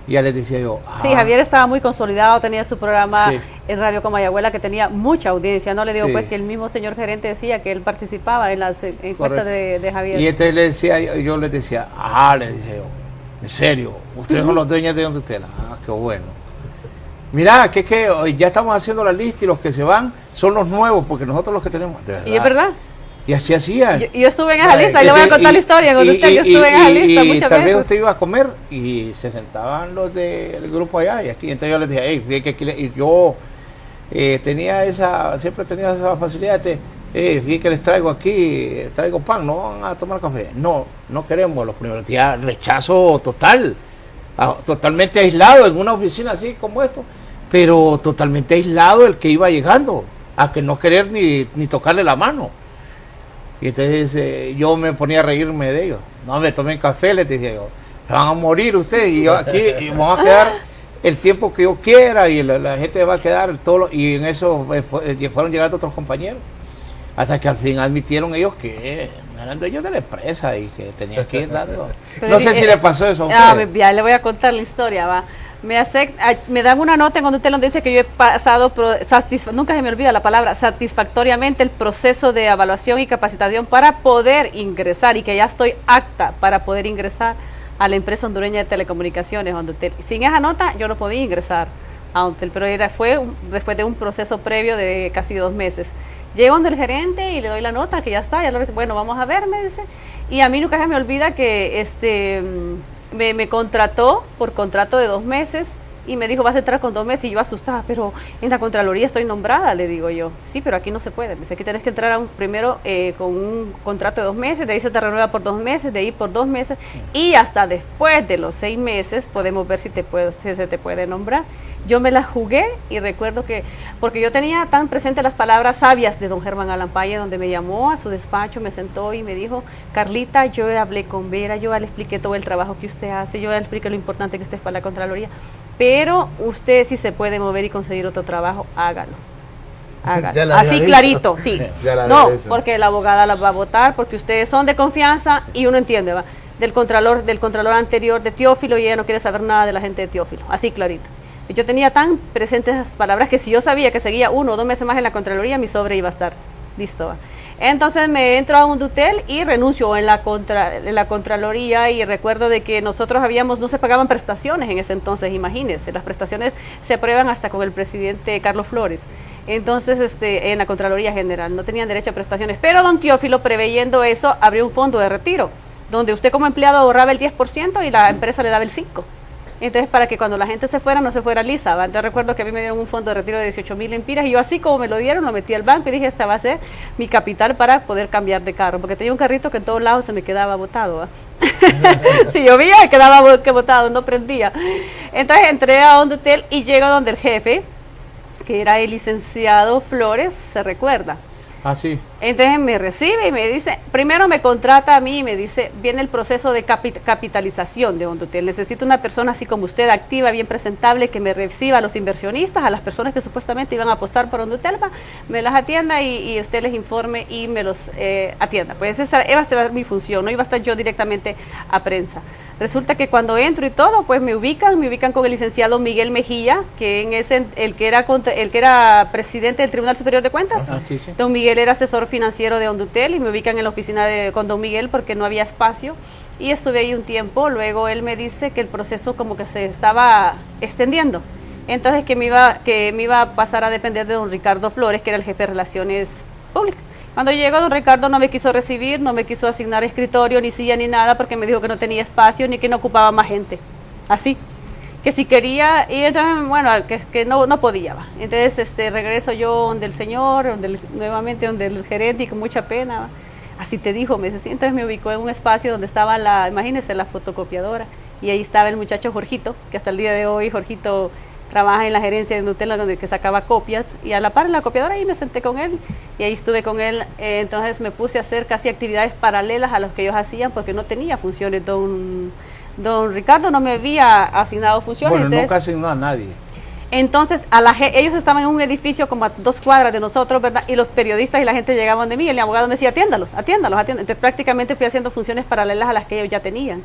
Y ya les decía yo... Sí, Javier estaba muy consolidado, tenía su programa en Radio Comayagüela que tenía mucha audiencia. No le digo pues que el mismo señor gerente decía que él participaba en las encuestas de Javier. Y entonces yo les decía, yo, en serio, ustedes son los dueños de Hondutel. Qué bueno. Mirá, que hoy ya estamos haciendo la lista y los que se van son los nuevos, porque nosotros los que tenemos, de verdad. Y es verdad. Y así hacían. Yo estuve en esa lista y le voy a contar la historia. Yo estuve en esa lista muchas veces. Y tal vez usted iba a comer y se sentaban los del grupo allá y aquí. Entonces yo les dije, que aquí, y yo siempre tenía esa facilidad de, fíjate que les traigo aquí, traigo pan, no van a tomar café. No queremos. Los primeros días rechazo total, totalmente aislado en una oficina así como esto, pero totalmente aislado el que iba llegando, a que no querer ni tocarle la mano. Y entonces yo me ponía a reírme de ellos. No me tomen café, les decía yo, se van a morir ustedes y yo aquí y me van a quedar el tiempo que yo quiera y la gente va a quedar y en eso fueron llegando otros compañeros. Hasta que al fin admitieron ellos que eran dueños de la empresa y que tenían que ir dando. No sé si le pasó eso a ustedes. Ya le voy a contar la historia, va. Me dan una nota en donde usted nos dice que yo he pasado, nunca se me olvida la palabra, satisfactoriamente el proceso de evaluación y capacitación para poder ingresar y que ya estoy apta para poder ingresar a la empresa hondureña de telecomunicaciones, Hondutel. Sin esa nota yo no podía ingresar a Hondutel, pero fue después de un proceso previo de casi 2 meses. Llego donde el gerente y le doy la nota, que ya está, bueno, vamos a ver, me dice. Y a mí nunca se me olvida que me contrató por contrato de 2 meses y me dijo, vas a entrar con 2 meses, y yo asustada, pero en la Contraloría estoy nombrada, le digo yo. Sí, pero aquí no se puede, me dice, aquí tienes que entrar primero con un contrato de 2 meses, de ahí se te renueva por 2 meses, de ahí por 2 meses, y hasta después de los 6 meses podemos ver si se te puede nombrar. Yo me la jugué y recuerdo que, porque yo tenía tan presente las palabras sabias de don Germán Alampaye, donde me llamó a su despacho, me sentó y me dijo, Carlita, yo hablé con Vera, yo le expliqué todo el trabajo que usted hace, yo le expliqué lo importante que usted es para la Contraloría, pero usted si se puede mover y conseguir otro trabajo, hágalo. Así clarito, sí. No, porque la abogada la va a votar, porque ustedes son de confianza y uno entiende, va, del contralor anterior de Teófilo, y ella no quiere saber nada de la gente de Teófilo, así clarito. Yo tenía tan presentes esas palabras que si yo sabía que seguía 1 o 2 meses más en la Contraloría, mi sobre iba a estar listo, ¿va? Entonces me entro a Hondutel y renuncio en la Contraloría, y recuerdo de que nosotros no se pagaban prestaciones en ese entonces, imagínense, las prestaciones se aprueban hasta con el presidente Carlos Flores. Entonces en la Contraloría General no tenían derecho a prestaciones, pero don Teófilo, preveyendo eso, abrió un fondo de retiro, donde usted como empleado ahorraba el 10% y la empresa le daba el 5%. Entonces, para que cuando la gente se fuera, no se fuera lisa, ¿va? Entonces recuerdo que a mí me dieron un fondo de retiro de 18,000 lempiras, y yo así como me lo dieron, lo metí al banco y dije, esta va a ser mi capital para poder cambiar de carro, porque tenía un carrito que en todos lados se me quedaba botado, ¿va? Si llovía, quedaba botado, no prendía. Entonces entré a Hondutel y llego donde el jefe, que era el licenciado Flores, se recuerda. Ah, sí. Entonces me recibe y me dice, primero me contrata a mí y me dice, viene el proceso de capitalización de Hondutel, necesito una persona así como usted, activa, bien presentable, que me reciba a los inversionistas, a las personas que supuestamente iban a apostar por Hondutel, me las atienda y usted les informe y me los atienda. Pues esa iba a ser mi función, no iba a estar yo directamente a prensa. Resulta que cuando entro y todo, pues me ubican con el licenciado Miguel Mejía, que el que era presidente del Tribunal Superior de Cuentas. Ajá, sí. Don Miguel era asesor financiero de Hondutel y me ubican en la oficina con don Miguel porque no había espacio, y estuve ahí un tiempo. Luego él me dice que el proceso como que se estaba extendiendo, entonces que me iba a pasar a depender de don Ricardo Flores, que era el jefe de Relaciones Públicas. Cuando llegó don Ricardo no me quiso recibir, no me quiso asignar escritorio, ni silla, ni nada, porque me dijo que no tenía espacio, ni que no ocupaba más gente, así, que si quería, y entonces, bueno, que no podía, va. Entonces regreso yo donde el señor, nuevamente donde el gerente, y con mucha pena, va. Así te dijo, me decía. Entonces me ubicó en un espacio donde estaba imagínense, la fotocopiadora, y ahí estaba el muchacho Jorgito, que hasta el día de hoy Jorgito trabaja en la gerencia de Nutella, donde que sacaba copias, y a la par en la copiadora ahí me senté con él, y ahí estuve con él. Entonces me puse a hacer casi actividades paralelas a los que ellos hacían, porque no tenía funciones. Don Ricardo no me había asignado funciones. Bueno, entonces, nunca asignó a nadie. Entonces ellos estaban en un edificio como a 2 cuadras de nosotros, ¿verdad? Y los periodistas y la gente llegaban de mí, y el abogado me decía, atiéndalos. Entonces prácticamente fui haciendo funciones paralelas a las que ellos ya tenían.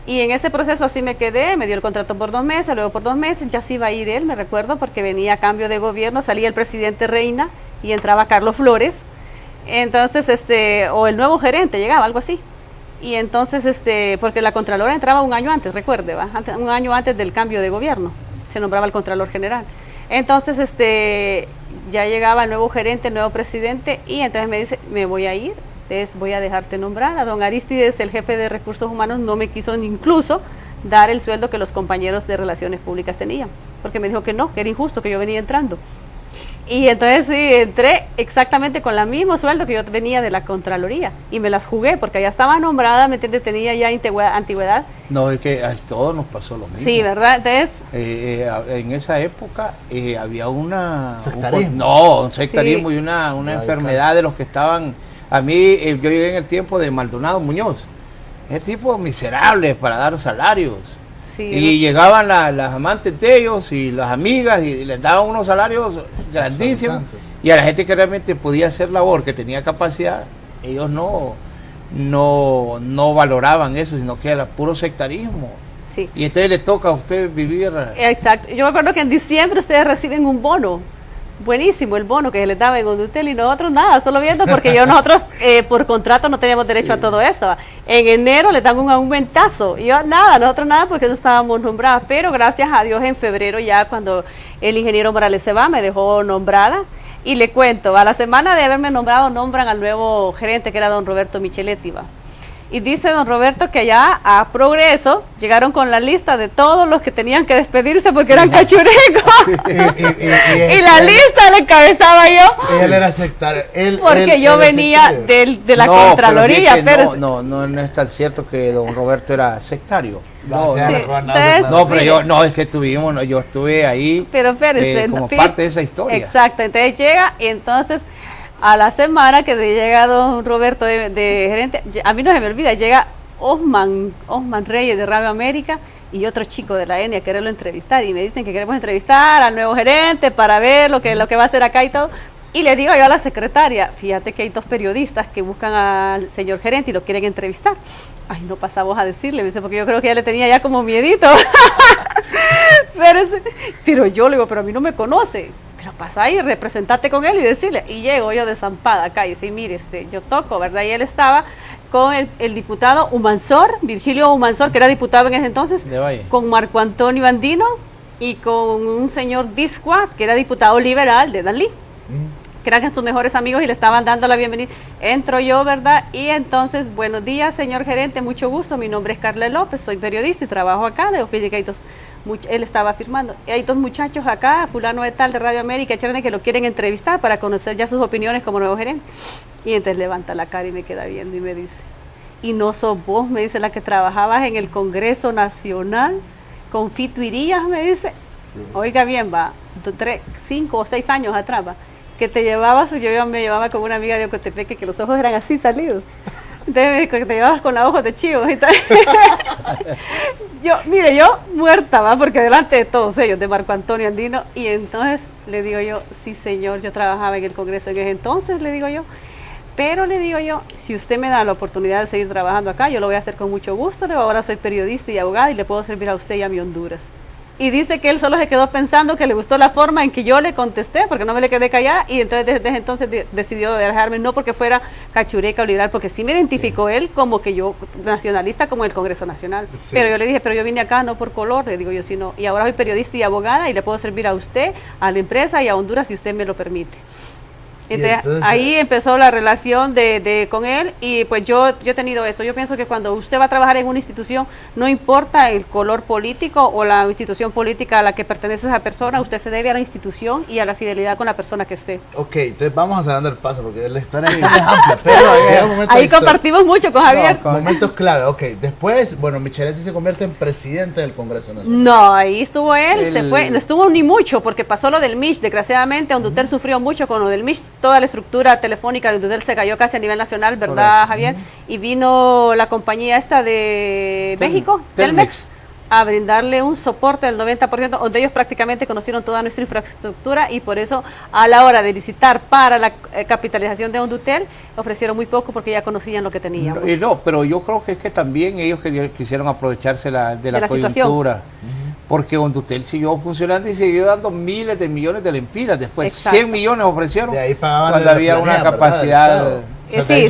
Y en ese proceso así me quedé, me dio el contrato por 2 meses, luego por 2 meses, ya se iba a ir él, me recuerdo, porque venía a cambio de gobierno, salía el presidente Reina y entraba Carlos Flores, entonces, o el nuevo gerente llegaba, algo así. Y entonces, porque la Contralora entraba un año antes, recuerde, ¿va? Un año antes del cambio de gobierno, se nombraba el Contralor General. Entonces, ya llegaba el nuevo gerente, el nuevo presidente, y entonces me dice, me voy a ir. Voy a dejarte nombrar. A don Aristides, el jefe de Recursos Humanos, no me quiso incluso dar el sueldo que los compañeros de Relaciones Públicas tenían, porque me dijo que no, que era injusto, que yo venía entrando. Y entonces sí, entré exactamente con la mismo sueldo que yo venía de la Contraloría y me las jugué porque ya estaba nombrada, ¿me entiendes? Tenía ya antigüedad. No, es que a todos nos pasó lo mismo. Sí, ¿verdad? Entonces... en esa época había un Sí. sectarismo y una enfermedad de los que estaban... A mí, yo llegué en el tiempo de Maldonado Muñoz. Ese tipo miserable para dar salarios. Sí, Y llegaban las amantes de ellos y las amigas y les daban unos salarios grandísimos. Y a la gente que realmente podía hacer labor, que tenía capacidad, ellos no valoraban eso, sino que era puro sectarismo. sí. Y entonces le toca a usted vivir... Exacto. Yo me acuerdo que en diciembre ustedes reciben un bono. Buenísimo el bono que se les daba en Ondutel y nosotros nada, solo viendo porque nosotros por contrato no teníamos derecho a todo eso. En enero les dan un aumentazo y nosotros nada porque no estábamos nombradas, pero gracias a Dios en febrero ya cuando el ingeniero Morales se va me dejó nombrada y le cuento, a la semana de haberme nombrado nombran al nuevo gerente que era don Roberto Micheletti. Y dice don Roberto que allá a Progreso llegaron con la lista de todos los que tenían que despedirse porque eran cachurecos. Y la lista la encabezaba yo. Él era sectario. Porque yo venía de la Contraloría. Pero no es tan cierto que don Roberto era sectario. Pero es que yo estuve ahí pero espérese, como parte de esa historia. Exacto, entonces llega y entonces a la semana que llega don Roberto de gerente, a mí no se me olvida, llega Osman Reyes de Radio América y otro chico de la ENIA a quererlo entrevistar y me dicen que queremos entrevistar al nuevo gerente para ver lo que va a hacer acá y todo. Y le digo yo a la secretaria, fíjate que hay 2 periodistas que buscan al señor gerente y lo quieren entrevistar. Ay, no pasa vos a decirle, me dice, porque yo creo que ya le tenía ya como miedito. Pero yo le digo, pero a mí no me conoce. Pero pasa ahí, representate con él y decirle. Y llego yo de Zampada acá y dice, mire, yo toco, ¿verdad? Y él estaba con el diputado Humansor, Virgilio Humansor, que era diputado en ese entonces, De Valle. con Marco Antonio Andino y con un señor Disquat, que era diputado liberal de Danlí, que eran sus mejores amigos y le estaban dando la bienvenida. Entro yo, ¿verdad? Y entonces, buenos días, señor gerente, mucho gusto, mi nombre es Carla López, soy periodista y trabajo acá, le ofrece que hay él estaba firmando, hay 2 muchachos acá, fulano de tal de Radio América, que lo quieren entrevistar para conocer ya sus opiniones como nuevo gerente. Y entonces levanta la cara y me queda viendo y me dice, y no sos vos, me dice, la que trabajabas en el Congreso Nacional con Fito Irías, me dice, sí. Oiga bien, 5 o 6 años atrás, que te llevabas, yo me llevaba con una amiga de Ocotepeque que los ojos eran así salidos. Entonces, que te llevabas con los ojos de chivo y tal. Yo muerta, porque delante de todos ellos, de Marco Antonio Andino, y entonces le digo yo, sí señor, yo trabajaba en el Congreso en ese entonces, le digo yo, pero le digo yo, si usted me da la oportunidad de seguir trabajando acá, yo lo voy a hacer con mucho gusto, ahora soy periodista y abogada y le puedo servir a usted y a mi Honduras. Y dice que él solo se quedó pensando que le gustó la forma en que yo le contesté, porque no me le quedé callada, y entonces desde entonces decidió dejarme, no porque fuera cachureca o liberal, porque sí me identificó él como que yo, nacionalista, como el Congreso Nacional. Sí. Pero yo le dije, pero yo vine acá no por color, le digo yo, sino, y ahora soy periodista y abogada, y le puedo servir a usted, a la empresa y a Honduras si usted me lo permite. Entonces, ahí empezó la relación con él y pues yo he tenido eso. Yo pienso que cuando usted va a trabajar en una institución, no importa el color político o la institución política a la que pertenece esa persona, usted se debe a la institución y a la fidelidad con la persona que esté. Ok, entonces vamos acelerando el paso porque la historia es amplia, pero ahí compartimos mucho con Javier. Momentos clave, ok. Después, bueno, Micheletti se convierte en presidente del Congreso Nacional. No, ahí estuvo él, se fue, no estuvo ni mucho porque pasó lo del MISH, desgraciadamente Ondutel sufrió mucho con lo del MISH. Toda la estructura telefónica de Ondutel se cayó casi a nivel nacional, ¿verdad, Javier? Y vino la compañía esta de México, Telmex, a brindarle un soporte del 90%, donde ellos prácticamente conocieron toda nuestra infraestructura y por eso a la hora de licitar para la capitalización de Ondutel ofrecieron muy poco porque ya conocían lo que teníamos. Pero yo creo que es que también ellos quisieron aprovecharse de la coyuntura. Porque Ondutel siguió funcionando y siguió dando miles de millones de lempiras. Después 100 millones ofrecieron de ahí pagaban cuando había una capacidad O sea, sí,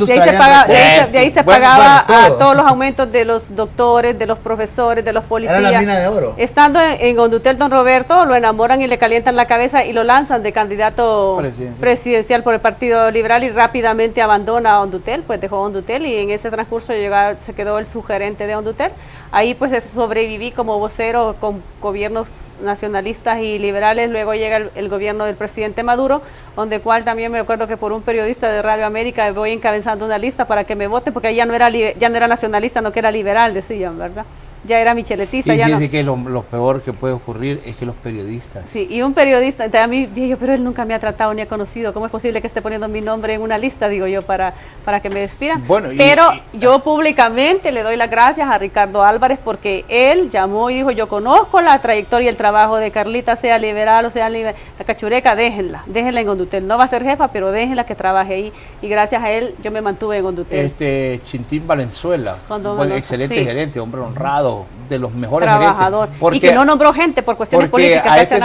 de ahí se pagaba a todos los aumentos de los doctores, de los profesores, de los policías. Era la mina de oro. Estando en Hondutel, don Roberto, lo enamoran y le calientan la cabeza y lo lanzan de candidato presidencial por el Partido Liberal y rápidamente abandona a Hondutel, pues dejó Hondutel y en ese transcurso se quedó el subgerente de Hondutel. Ahí pues sobreviví como vocero con gobiernos nacionalistas y liberales. Luego llega el gobierno del presidente Maduro, donde cual también me acuerdo que por un periodista de Radio América voy encabezando una lista para que me voten, porque ya no era nacionalista, no que era liberal, decían, ¿verdad? Ya era micheletista. Y ya dice no. que lo peor que puede ocurrir es que los periodistas... Sí, y un periodista, a mí dije yo, pero él nunca me ha tratado ni ha conocido, ¿cómo es posible que esté poniendo mi nombre en una lista, digo yo, para que me despidan? Bueno, pero yo públicamente le doy las gracias a Ricardo Álvarez, porque él llamó y dijo, yo conozco la trayectoria y el trabajo de Carlita, sea liberal o sea la cachureca, déjenla en Hondutel, no va a ser jefa, pero déjenla que trabaje ahí, y gracias a él yo me mantuve en Hondutel. Chintín Valenzuela, un excelente gerente, hombre honrado, de los mejores trabajador, porque, y que no nombró gente por cuestiones políticas. A este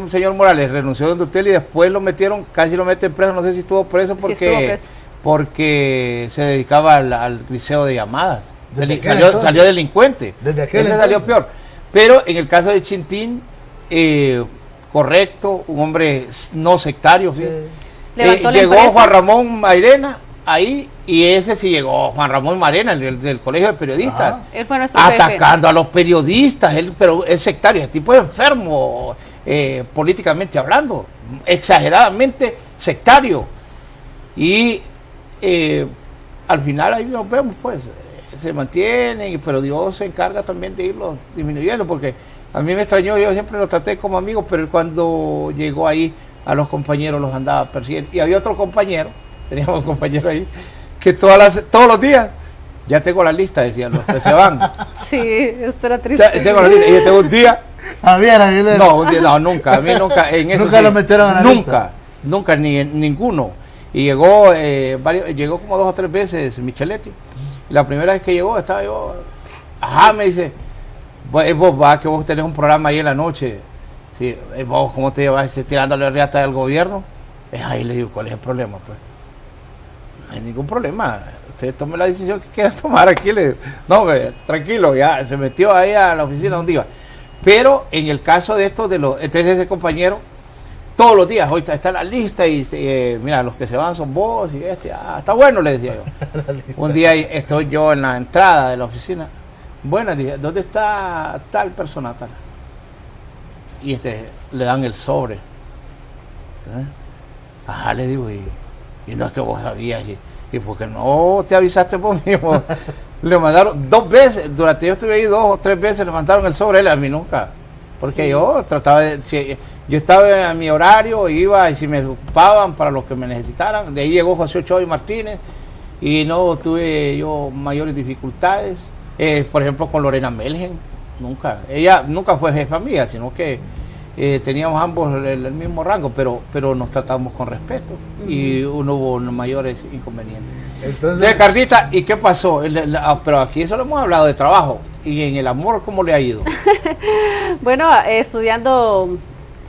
señor Morales renunció de Hondutel y después lo metieron, casi lo meten preso, no sé si estuvo preso porque se dedicaba al griseo de llamadas. Salió delincuente. Desde aquel salió peor. Pero en el caso de Chintín, correcto, un hombre no sectario. Sí. Llegó Juan Ramón Mairena ahí, y ese sí llegó, Juan Ramón Marena, el del Colegio de Periodistas. Él fue nuestro atacando a los periodistas, pero es sectario, ese tipo es enfermo, políticamente hablando, exageradamente sectario. Y al final ahí nos vemos, pues, se mantienen, pero Dios se encarga también de irlos disminuyendo, porque a mí me extrañó, yo siempre lo traté como amigos, pero cuando llegó ahí a los compañeros los andaba persiguiendo. Y había otro compañero, teníamos un compañero ahí, que todos los días, ya tengo la lista, decían los que se van. Sí, eso era triste. Tengo la lista, y yo tengo un día. No, nunca, a mí nunca, en eso nunca sí, lo metieron a la lista. Nunca, ninguno. Y llegó, llegó como 2 o 3 veces Micheletti. La primera vez que llegó, estaba yo, me dice, vos va, que vos tenés un programa ahí en la noche. Sí, vos, ¿cómo te llevas tirándole riata del gobierno? Ahí le digo, ¿cuál es el problema? Pues no hay ningún problema, usted tome la decisión que quiera tomar aquí. No, tranquilo, ya se metió ahí a la oficina donde iba. Pero en el caso de estos, entonces ese compañero, todos los días, hoy está en la lista y mira, los que se van son vos y está bueno, le decía yo. Un día estoy yo en la entrada de la oficina, bueno, dije, ¿dónde está tal persona tal? Y le dan el sobre. Le digo, y no es que vos sabías, y porque no te avisaste vos mismo. Le mandaron 2 veces, durante yo estuve ahí 2 o 3 veces, le mandaron el sobre, a mí nunca, porque yo trataba yo estaba en mi horario, iba, y si me ocupaban para los que me necesitaran. De ahí llegó José Ochoa y Martínez, y no tuve yo mayores dificultades, por ejemplo con Lorena Melgen, ella nunca fue jefa mía, sino que teníamos ambos el mismo rango, pero nos tratamos con respeto, y no hubo mayores inconvenientes. Entonces, Carlita, ¿y qué pasó? Pero aquí solo hemos hablado de trabajo, y en el amor, ¿cómo le ha ido? Bueno, estudiando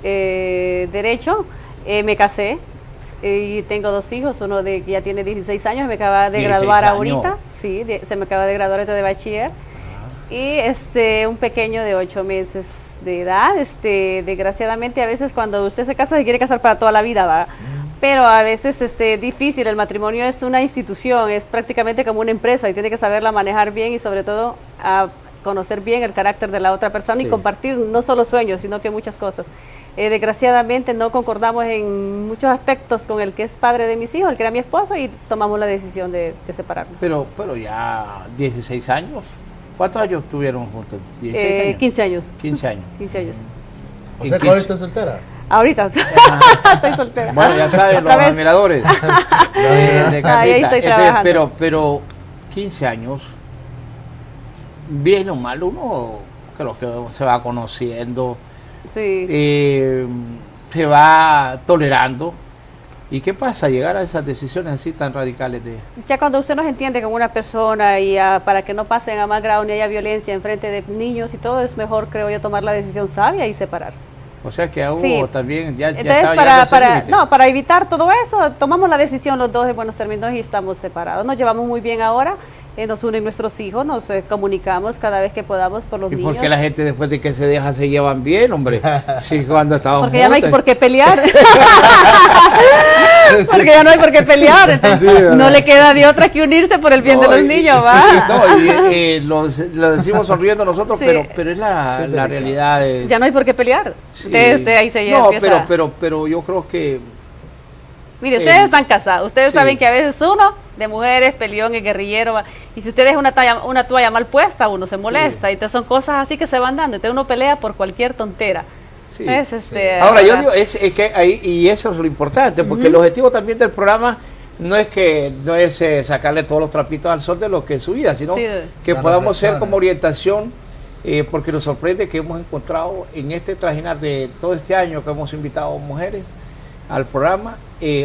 Derecho, me casé, y tengo 2 hijos, uno que ya tiene 16 años, me acaba de graduar ahorita, sí, se me acaba de graduar de bachiller, y un pequeño de 8 meses de edad. Desgraciadamente a veces cuando usted se casa se quiere casar para toda la vida, ¿va? Pero a veces difícil, el matrimonio es una institución, es prácticamente como una empresa y tiene que saberla manejar bien, y sobre todo a conocer bien el carácter de la otra persona, sí, y compartir no solo sueños, sino que muchas cosas. Desgraciadamente no concordamos en muchos aspectos con el que es padre de mis hijos, el que era mi esposo, y tomamos la decisión de separarnos. Pero ya 16 años. ¿Cuántos años tuvieron juntos? 16 años. 15 años. 15 años. 15 años. O sea, ¿cómo estás soltera? Ahorita estoy soltera. Bueno, ya saben, los admiradores de Carlita. Ahí estoy trabajando. Pero 15 años, bien o mal, uno creo que se va conociendo, sí, se va tolerando. ¿Y qué pasa? Llegar a esas decisiones así tan radicales Ya cuando usted no se entiende con una persona, y para que no pasen a más grado ni haya violencia en frente de niños y todo, es mejor, creo yo, tomar la decisión sabia y separarse. O sea que hubo Sí. también, ya Entonces, estaba para evitar todo eso, tomamos la decisión los dos de buenos términos y estamos separados. Nos llevamos muy bien ahora, nos unen nuestros hijos, nos comunicamos cada vez que podamos por los ¿Y niños. por qué la gente después de que se deja se llevan bien, hombre? Sí, cuando estábamos Porque ya no hay juntos. por qué pelear. Porque ya no hay por qué pelear. Entonces, Sí, no le queda de otra que unirse por el bien de los niños, ¿va? No, y lo decimos sonriendo nosotros, Sí. pero es la realidad. Ya no hay por qué pelear. Sí. Usted ahí se No, empieza. pero yo creo que Mire, ustedes están casados, ustedes Sí. saben que a veces uno de mujeres, peleón y guerrillero, va, y si usted deja una toalla mal puesta, uno se molesta, y entonces son cosas así que se van dando, entonces uno pelea por cualquier tontera. sí. ¿Verdad? Ahora yo digo, es que ahí, y eso es lo importante, porque el objetivo también del programa no es sacarle todos los trapitos al sol de lo que es su vida, sino Sí. que La podamos ser reflexión. como orientación, porque nos sorprende que hemos encontrado en este trajinar de todo este año que hemos invitado mujeres al programa,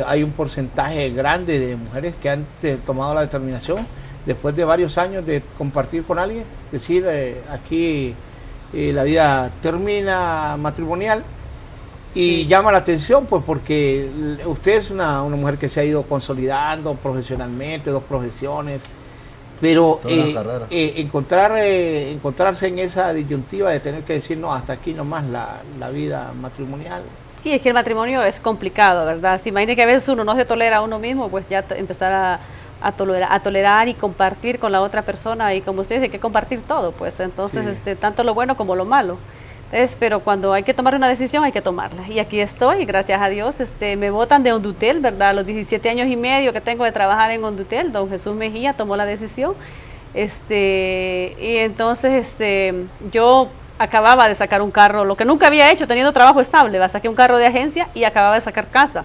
hay un porcentaje grande de mujeres que han tomado la determinación después de varios años de compartir con alguien, decir aquí la vida termina matrimonial, y llama la atención pues porque usted es una mujer que se ha ido consolidando profesionalmente, 2 profesiones, pero Toda una carrera. encontrarse en esa disyuntiva de tener que decir no, hasta aquí nomás la vida matrimonial. Sí, es que el matrimonio es complicado, ¿verdad? Si imagine que a veces uno no se tolera a uno mismo, pues ya empezar a tolerar y compartir con la otra persona, y como usted dice, hay que compartir todo, pues entonces Sí. tanto lo bueno como lo malo. Entonces, pero cuando hay que tomar una decisión hay que tomarla, y aquí estoy, gracias a Dios, me botan de Hondutel, ¿verdad? A los 17 años y medio que tengo de trabajar en Hondutel, don Jesús Mejía tomó la decisión, y entonces yo acababa de sacar un carro, lo que nunca había hecho teniendo trabajo estable, saqué un carro de agencia y acababa de sacar casa.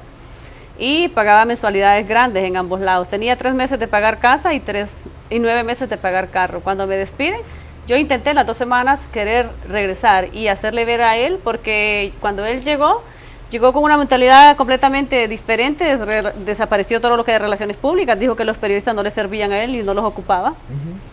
Y pagaba mensualidades grandes en ambos lados. Tenía 3 meses de pagar casa y 9 meses de pagar carro. Cuando me despiden, yo intenté en las 2 semanas querer regresar y hacerle ver a él, porque cuando él llegó con una mentalidad completamente diferente, desapareció todo lo que de relaciones públicas, dijo que los periodistas no le servían a él y no los ocupaba,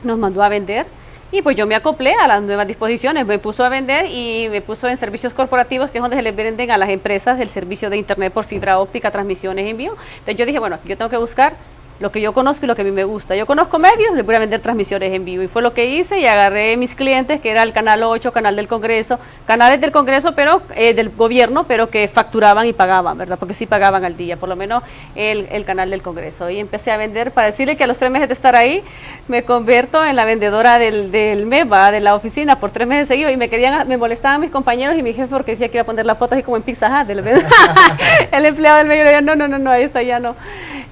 nos mandó a vender. Y pues yo me acoplé a las nuevas disposiciones, me puso a vender y me puso en servicios corporativos, que es donde se les venden a las empresas el servicio de internet por fibra óptica, transmisiones, envío. Entonces yo dije, bueno, yo tengo que buscar lo que yo conozco y lo que a mí me gusta. Yo conozco medios, les voy a vender transmisiones en vivo. Y fue lo que hice, y agarré mis clientes, que era el Canal 8, Canal del Congreso, canales del Congreso, pero del gobierno, pero que facturaban y pagaban, ¿verdad? Porque sí pagaban al día, por lo menos el Canal del Congreso. Y empecé a vender, para decirle que a los 3 meses de estar ahí, me convierto en la vendedora del MEVA, de la oficina, por 3 meses seguidos, y me molestaban mis compañeros y mi jefe porque decía que iba a poner la foto así como en Pizza Hut. El empleado del medio le decía, no, ahí está, ya no.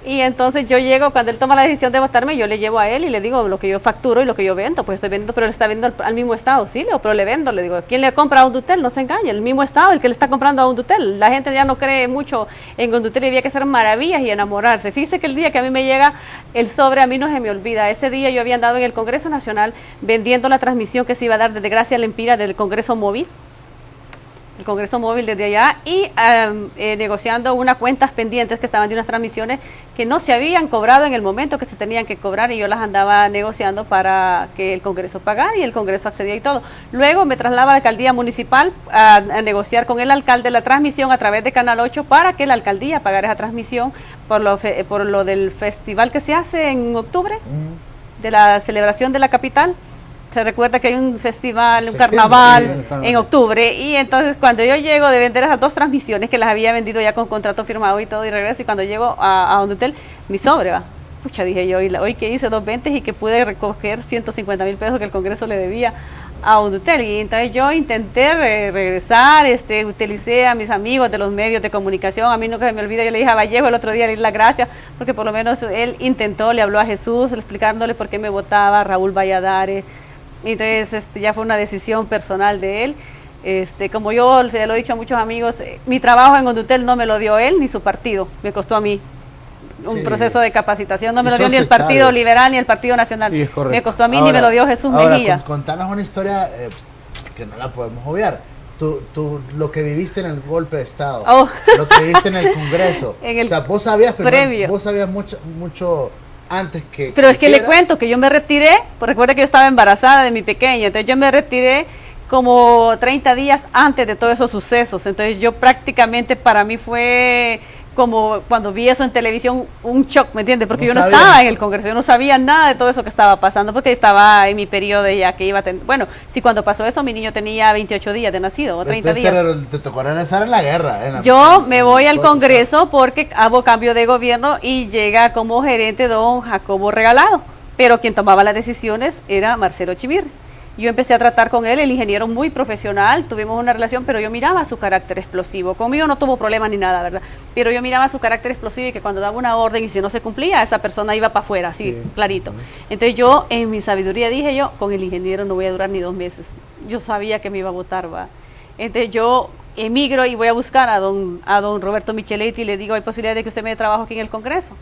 Y entonces yo llego, cuando él toma la decisión de votarme, yo le llevo a él y le digo lo que yo facturo y lo que yo vendo. Pues estoy vendiendo, pero él está vendiendo al mismo estado. Sí, pero le vendo. Le digo, ¿quién le compra a Hondutel? No se engañe, el mismo estado, el que le está comprando a Hondutel. La gente ya no cree mucho en Hondutel y había que hacer maravillas y enamorarse. Fíjese que el día que a mí me llega el sobre, a mí no se me olvida. Ese día yo había andado en el Congreso Nacional vendiendo la transmisión que se iba a dar desde Gracia Lempira del Congreso Móvil. El Congreso Móvil desde allá, y negociando unas cuentas pendientes que estaban de unas transmisiones que no se habían cobrado en el momento que se tenían que cobrar, y yo las andaba negociando para que el Congreso pagara, y el Congreso accedía y todo. Luego me traslado a la alcaldía municipal a negociar con el alcalde la transmisión a través de Canal 8 para que la alcaldía pagara esa transmisión por lo del festival que se hace en octubre, de la celebración de la capital. Se recuerda que hay un festival, un carnaval en octubre, y entonces cuando yo llego de vender esas 2 transmisiones que las había vendido ya con contrato firmado y todo, y regreso, y cuando llego a Hondutel, mi sobre va. Pucha, dije yo, hoy que hice 2 ventas y que pude recoger 150,000 pesos que el Congreso le debía a Hondutel. Y entonces yo intenté regresar, utilicé a mis amigos de los medios de comunicación. A mí nunca se me olvida, yo le dije a Vallejo el otro día, le di las gracias, porque por lo menos él intentó, le habló a Jesús, explicándole por qué me votaba, Raúl Valladares. Entonces ya fue una decisión personal de él. Como yo se lo he dicho a muchos amigos, mi trabajo en Hondutel no me lo dio él ni su partido, me costó a mí un proceso de capacitación, no me lo dio ni el Partido Liberal ni el Partido Nacional, me costó a mí, ni me lo dio Jesús Mejía. Contanos una historia que no la podemos obviar. Tú lo que viviste en el golpe de Estado, lo que viviste en el Congreso, o sea, vos sabías mucho antes Pero es que le cuento que yo me retiré, pues recuerda que yo estaba embarazada de mi pequeña, entonces yo me retiré como 30 días antes de todos esos sucesos. Entonces yo prácticamente, para mí fue como cuando vi eso en televisión, un shock, ¿me entiendes? Porque yo no estaba en el Congreso, yo no sabía nada de todo eso que estaba pasando, porque estaba en mi periodo ya que iba a tener, bueno, si cuando pasó eso mi niño tenía 28 días de nacido, o 30 días. Te tocó regresar en la guerra. Yo me voy al Congreso porque hago cambio de gobierno y llega como gerente don Jacobo Regalado, pero quien tomaba las decisiones era Marcelo Echeverri. Yo empecé a tratar con él, el ingeniero muy profesional, tuvimos una relación, pero yo miraba su carácter explosivo. Conmigo no tuvo problemas ni nada, ¿verdad? Pero yo miraba su carácter explosivo y que cuando daba una orden y si no se cumplía, esa persona iba para afuera, así, clarito. Entonces yo, en mi sabiduría, dije yo, con el ingeniero no voy a durar ni 2 meses. Yo sabía que me iba a votar, ¿va? Entonces yo emigro y voy a buscar a don Roberto Micheletti y le digo, hay posibilidad de que usted me dé trabajo aquí en el Congreso.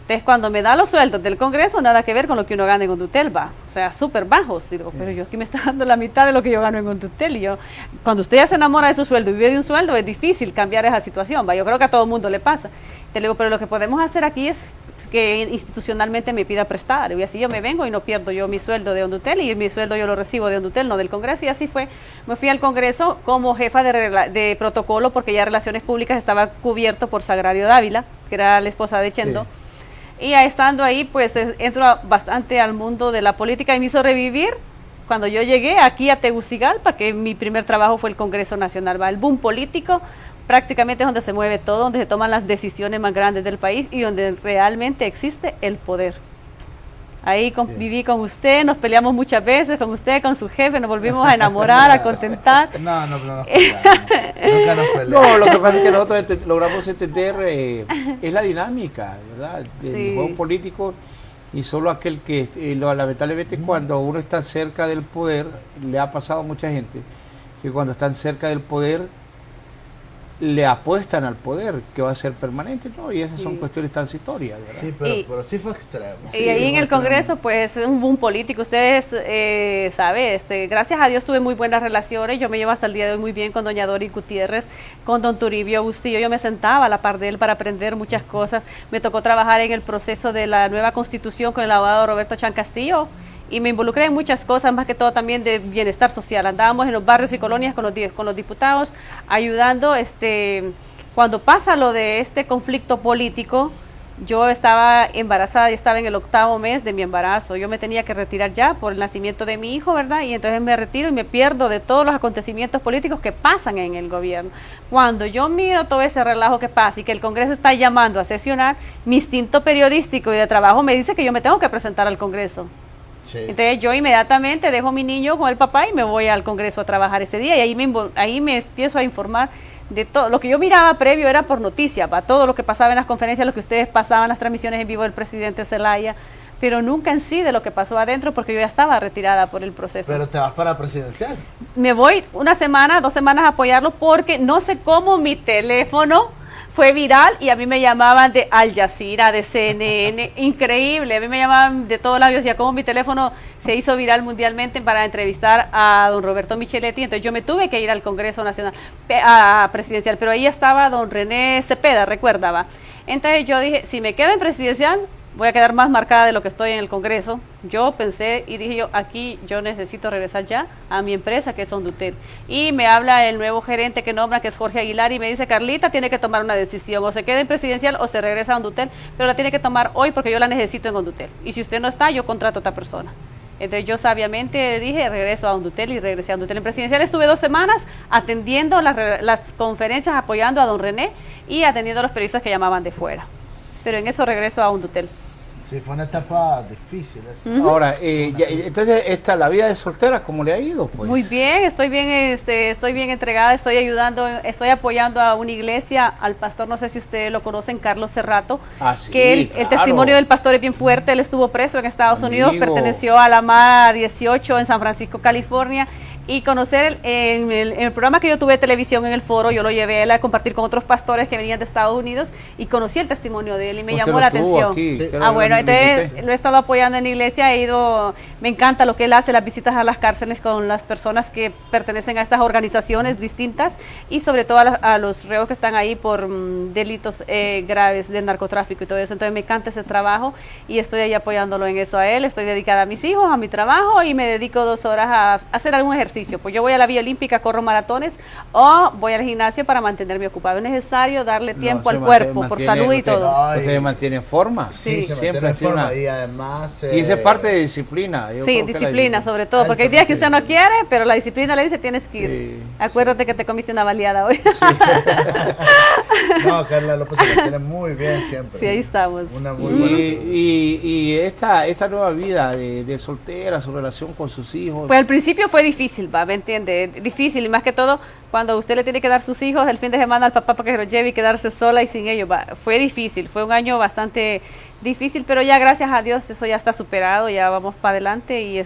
Entonces, cuando me da los sueldos del Congreso, nada que ver con lo que uno gana en Hondutel, va. O sea, súper bajos. Digo, pero yo aquí me está dando la mitad de lo que yo gano en Hondutel. Y yo, cuando usted ya se enamora de su sueldo y vive de un sueldo, es difícil cambiar esa situación, va. Yo creo que a todo el mundo le pasa. Te digo, pero lo que podemos hacer aquí es que institucionalmente me pida prestar. Y así yo me vengo y no pierdo yo mi sueldo de Hondutel, y mi sueldo yo lo recibo de Hondutel, no del Congreso. Y así fue. Me fui al Congreso como jefa de protocolo, porque ya Relaciones Públicas estaba cubierto por Sagrario Dávila, que era la esposa de Chendo. Sí. Y estando ahí, pues entro bastante al mundo de la política y me hizo revivir cuando yo llegué aquí a Tegucigalpa, que mi primer trabajo fue el Congreso Nacional, ¿va? El boom político prácticamente es donde se mueve todo, donde se toman las decisiones más grandes del país y donde realmente existe el poder. Ahí viví con usted, nos peleamos muchas veces con usted, con su jefe, nos volvimos a enamorar, a contentar. No, nunca nos peleamos. No, lo que pasa es que nosotros logramos entender es la dinámica, ¿verdad? Del juego político, y solo aquel que, lamentablemente, cuando uno está cerca del poder, le ha pasado a mucha gente, que cuando están cerca del poder, le apuestan al poder, que va a ser permanente, ¿no? Y esas son cuestiones transitorias, ¿verdad? Sí, pero sí fue extremo. Y ahí en el Congreso, pues, es un boom político. Ustedes saben, gracias a Dios tuve muy buenas relaciones. Yo me llevo hasta el día de hoy muy bien con doña Dori Gutiérrez, con don Toribio Bustillo. Yo me sentaba a la par de él para aprender muchas cosas. Me tocó trabajar en el proceso de la nueva Constitución con el abogado Roberto Chan Castillo. Y me involucré en muchas cosas, más que todo también de bienestar social. Andábamos en los barrios y colonias con los diputados, ayudando. Cuando pasa lo de este conflicto político, yo estaba embarazada y estaba en el 8º mes de mi embarazo. Yo me tenía que retirar ya por el nacimiento de mi hijo, ¿verdad? Y entonces me retiro y me pierdo de todos los acontecimientos políticos que pasan en el gobierno. Cuando yo miro todo ese relajo que pasa y que el Congreso está llamando a sesionar, mi instinto periodístico y de trabajo me dice que yo me tengo que presentar al Congreso. Sí. Entonces yo inmediatamente dejo a mi niño con el papá y me voy al Congreso a trabajar ese día, y ahí me empiezo a informar de todo. Lo que yo miraba previo era por noticias, para todo lo que pasaba en las conferencias, lo que ustedes pasaban, las transmisiones en vivo del presidente Zelaya, pero nunca en sí de lo que pasó adentro, porque yo ya estaba retirada por el proceso. Pero te vas para presidencial. Me voy 1 semana, 2 semanas a apoyarlo, porque no sé cómo mi teléfono fue viral y a mí me llamaban de Al Jazeera, de CNN, increíble, a mí me llamaban de todos lados. Yo decía, cómo mi teléfono se hizo viral mundialmente para entrevistar a don Roberto Micheletti. Entonces yo me tuve que ir al Congreso Nacional, presidencial, pero ahí estaba don René Cepeda, recuerda. Entonces yo dije, si me quedo en presidencial, voy a quedar más marcada de lo que estoy en el Congreso. Yo pensé y dije aquí yo necesito regresar ya a mi empresa, que es Hondutel. Y me habla el nuevo gerente que nombra, que es Jorge Aguilar, y me dice, Carlita, tiene que tomar una decisión, o se queda en presidencial o se regresa a Hondutel, pero la tiene que tomar hoy porque yo la necesito en Hondutel. Y si usted no está, yo contrato a otra persona. Entonces yo sabiamente dije, regreso a Hondutel, y regresé a Hondutel. En presidencial estuve 2 semanas atendiendo las conferencias, apoyando a don René y atendiendo a los periodistas que llamaban de fuera. Pero en eso regreso a Hondutel. Sí, fue una etapa difícil esa. Ahora, entonces la vida de soltera, ¿cómo le ha ido? Pues? Muy bien, estoy bien entregada, estoy apoyando a una iglesia, al pastor, no sé si ustedes lo conocen, Carlos Cerrato, sí, que el testimonio del pastor es bien fuerte. Él estuvo preso en Estados Unidos, perteneció a la MARA 18 en San Francisco, California. Y conocer en el programa que yo tuve de televisión en el foro, yo lo llevé a él a compartir con otros pastores que venían de Estados Unidos, y conocí el testimonio de él y me llamó la atención. Sí. Bueno, entonces lo he estado apoyando en la iglesia, me encanta lo que él hace, las visitas a las cárceles con las personas que pertenecen a estas organizaciones distintas, y sobre todo a los reos que están ahí por delitos graves de narcotráfico y todo eso. Entonces me encanta ese trabajo y estoy ahí apoyándolo en eso a él. Estoy dedicada a mis hijos, a mi trabajo, y me dedico 2 horas a hacer algún ejercicio ejercicio. Pues yo voy a la Vía Olímpica, corro maratones o voy al gimnasio para mantenerme ocupado. Es necesario darle tiempo al cuerpo por salud y todo. Usted mantiene en forma. Sí, siempre en forma y además... y esa es parte de disciplina. Sí, disciplina sobre todo, porque hay días que usted no quiere, pero la disciplina le dice tienes que ir. Acuérdate que te comiste una baleada hoy. Sí. No, Carla López se mantiene muy bien siempre. Sí, ahí estamos. Una muy buena y esta nueva vida de soltera, su relación con sus hijos. Pues al principio fue difícil, ¿me entiende? Difícil, y más que todo cuando usted le tiene que dar sus hijos el fin de semana al papá para que los lleve y quedarse sola y sin ellos. Fue difícil, fue un año bastante difícil, pero ya gracias a Dios eso ya está superado, ya vamos para adelante y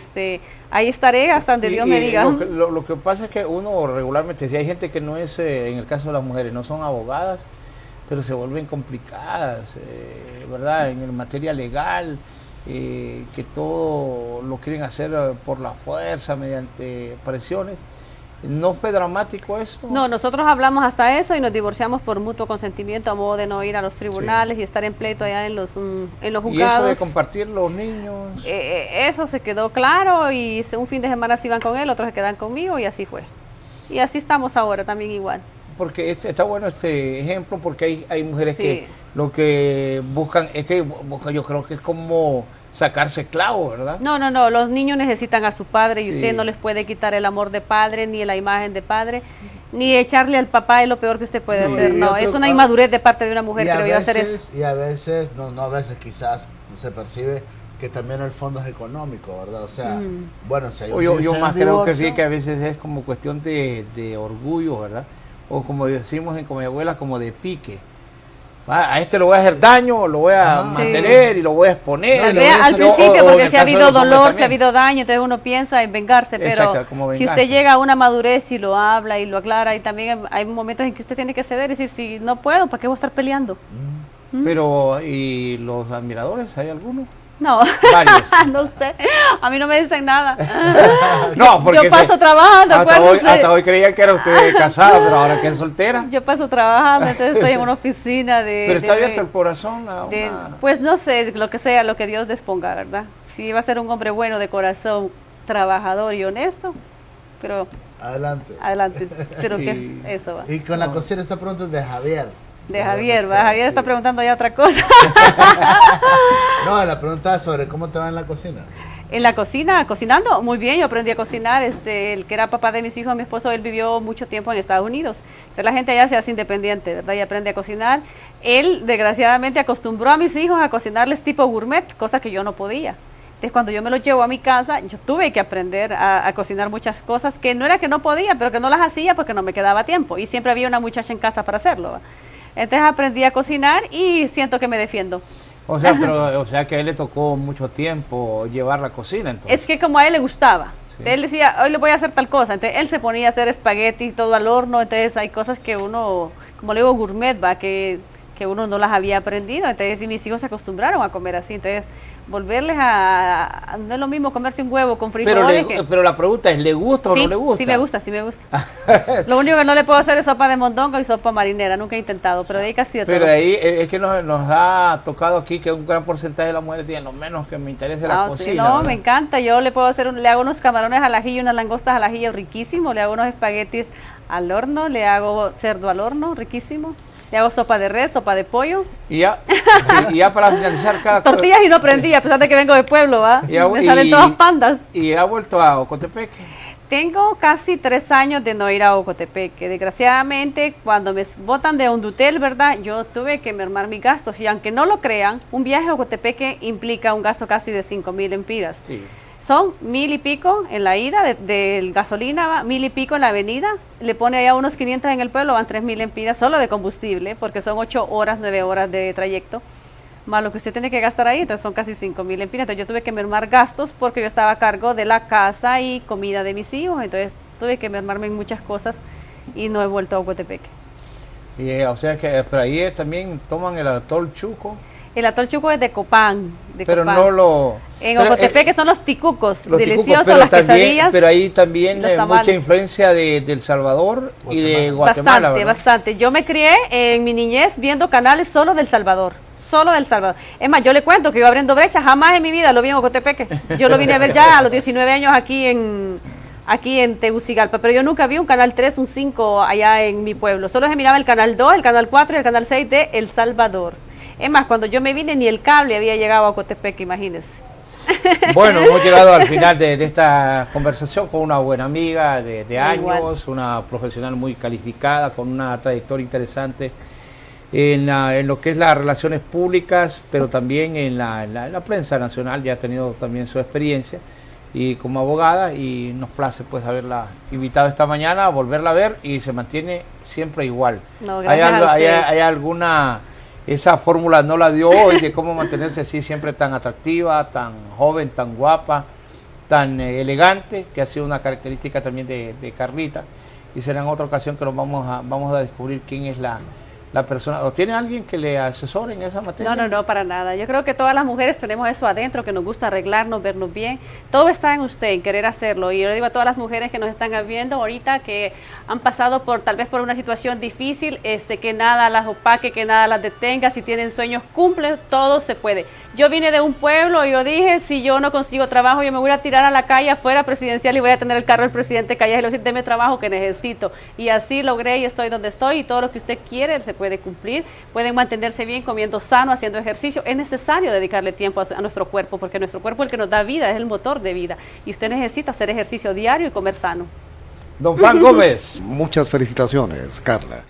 ahí estaré hasta donde Dios me diga. Lo que pasa es que uno regularmente, si hay gente que no es, en el caso de las mujeres, no son abogadas, pero se vuelven complicadas, ¿verdad? En materia legal, que todo lo quieren hacer por la fuerza, mediante presiones. ¿No fue dramático eso? No, nosotros hablamos hasta eso y nos divorciamos por mutuo consentimiento a modo de no ir a los tribunales y estar en pleito allá en los juzgados. ¿Y eso de compartir los niños? Eso se quedó claro y un fin de semana se iban con él, otros se quedan conmigo y así fue. Y así estamos ahora también igual. Porque está bueno este ejemplo porque hay mujeres que lo que buscan es que yo creo que es como sacarse clavo, ¿verdad? No, los niños necesitan a su padre y usted no les puede quitar el amor de padre, ni la imagen de padre, ni echarle al papá es lo peor que usted puede hacer, no, es una inmadurez de parte de una mujer, creo yo, hacer eso. Y a veces, no a veces quizás se percibe que también el fondo es económico, ¿verdad? O sea, bueno, si hay yo más creo que sí, que a veces es como cuestión de orgullo, ¿verdad? O como decimos con mi abuela, como de pique. A este lo voy a hacer daño, lo voy a mantener y lo voy a exponer. Al principio, porque si ha habido dolor, si ha habido daño, entonces uno piensa en vengarse, pero si usted llega a una madurez y lo habla y lo aclara, y también hay momentos en que usted tiene que ceder y decir, si no puedo, ¿para qué voy a estar peleando? Pero, ¿y los admiradores? ¿Hay alguno? No, no sé, a mí no me dicen nada. No, porque yo paso trabajando. Hasta hoy creía que era usted casada, pero ahora que es soltera. Yo paso trabajando, entonces estoy en una oficina de... Pero está abierto el corazón pues no sé, lo que sea, lo que Dios disponga, ¿verdad? Si va a ser un hombre bueno de corazón, trabajador y honesto, pero... Adelante, pero que eso va. Y con la cocina esta pregunta es de Javier. Javier está preguntando ya otra cosa. No, la pregunta es sobre cómo te va en la cocina. En la cocina, cocinando, muy bien, yo aprendí a cocinar, el que era papá de mis hijos, mi esposo, él vivió mucho tiempo en Estados Unidos, entonces la gente allá se hace independiente, ¿verdad? Y aprende a cocinar. Él, desgraciadamente, acostumbró a mis hijos a cocinarles tipo gourmet, cosa que yo no podía. Entonces, cuando yo me los llevo a mi casa, yo tuve que aprender a cocinar muchas cosas que no era que no podía, pero que no las hacía porque no me quedaba tiempo, y siempre había una muchacha en casa para hacerlo, ¿verdad? Entonces aprendí a cocinar y siento que me defiendo. O sea que a él le tocó mucho tiempo llevar la cocina, entonces. Es que como a él le gustaba. Él decía, hoy le voy a hacer tal cosa. Entonces él se ponía a hacer espagueti todo al horno. Entonces hay cosas que uno, como le digo, gourmet, que uno no las había aprendido. Entonces y mis hijos se acostumbraron a comer así. Entonces volverles a no es lo mismo comerse un huevo con frijoles. Pero la pregunta es, ¿le gusta o no le gusta? Sí me gusta. Lo único que no le puedo hacer es sopa de mondongo y sopa marinera, nunca he intentado, pero de ahí casi de todo. Pero ahí es que nos ha tocado aquí que un gran porcentaje de las mujeres tienen lo menos que me interesa la cocina. Sí, no, me encanta, yo le puedo hacer, le hago unos camarones al ajillo, unas langostas al ajillo riquísimo, le hago unos espaguetis al horno, le hago cerdo al horno, riquísimo. Le hago sopa de res, sopa de pollo. Y ya para finalizar cada... Tortillas y no prendí, a pesar de que vengo de pueblo, ¿va? Me salen todas pandas. ¿Y ha vuelto a Ocotepeque? Tengo casi 3 años de no ir a Ocotepeque. Desgraciadamente, cuando me botan de Hondutel, ¿verdad? Yo tuve que mermar mis gastos. Y aunque no lo crean, un viaje a Ocotepeque implica un gasto casi de 5,000 empiras. Sí. Son 1,000 y pico en la ida de gasolina, va 1,000 y pico en la avenida, le pone allá unos 500 en el pueblo, van 3,000 empiras solo de combustible, porque son 8 horas, 9 horas de trayecto, más lo que usted tiene que gastar ahí, entonces son casi 5,000 empiras. Entonces yo tuve que mermar gastos porque yo estaba a cargo de la casa y comida de mis hijos, entonces tuve que mermarme en muchas cosas y no he vuelto a Ocotepeque. Y, o sea que por ahí también toman el atol chuco. El atol chuco es de Copán. Pero no lo... En Ocotepeque son los ticucos, deliciosos, las quesadillas. Pero ahí también hay mucha influencia de El Salvador y de Guatemala, Bastante. Yo me crié en mi niñez viendo canales solo del Salvador. Es más, yo le cuento que yo abriendo brechas, jamás en mi vida lo vi en Ocotepeque. Yo lo vine a ver ya a los 19 años aquí aquí en Tegucigalpa, pero yo nunca vi un canal 3, un 5 allá en mi pueblo. Solo se miraba el canal 2, el canal 4 y el canal 6 de El Salvador. Es más, cuando yo me vine ni el cable había llegado a Cotepeque, imagínense. Bueno, hemos llegado al final de esta conversación con una buena amiga de años, una profesional muy calificada, con una trayectoria interesante en lo que es las relaciones públicas, pero también en la prensa nacional. Ya ha tenido también su experiencia y como abogada, y nos place pues haberla invitado esta mañana, a volverla a ver, y se mantiene siempre igual. No, ¿Hay alguna... Esa fórmula no la dio hoy de cómo mantenerse así siempre tan atractiva, tan joven, tan guapa, tan elegante, que ha sido una característica también de Carlita, y será en otra ocasión que nos vamos a descubrir quién es la persona? ¿O tiene alguien que le asesore en esa materia? No, para nada. Yo creo que todas las mujeres tenemos eso adentro, que nos gusta arreglarnos, vernos bien. Todo está en usted, en querer hacerlo. Y yo le digo a todas las mujeres que nos están viendo ahorita, que han pasado tal vez por una situación difícil, que nada las opaque, que nada las detenga. Si tienen sueños, cumplen, todo se puede. Yo vine de un pueblo y yo dije, si yo no consigo trabajo, yo me voy a tirar a la calle afuera presidencial y voy a tener el carro del presidente Calleja y le voy a decir, deme trabajo que necesito. Y así logré y estoy donde estoy, y todo lo que usted quiere se puede cumplir. Pueden mantenerse bien, comiendo sano, haciendo ejercicio. Es necesario dedicarle tiempo a nuestro cuerpo, porque nuestro cuerpo es el que nos da vida, es el motor de vida. Y usted necesita hacer ejercicio diario y comer sano. Don Frank Gómez. Muchas felicitaciones, Carla.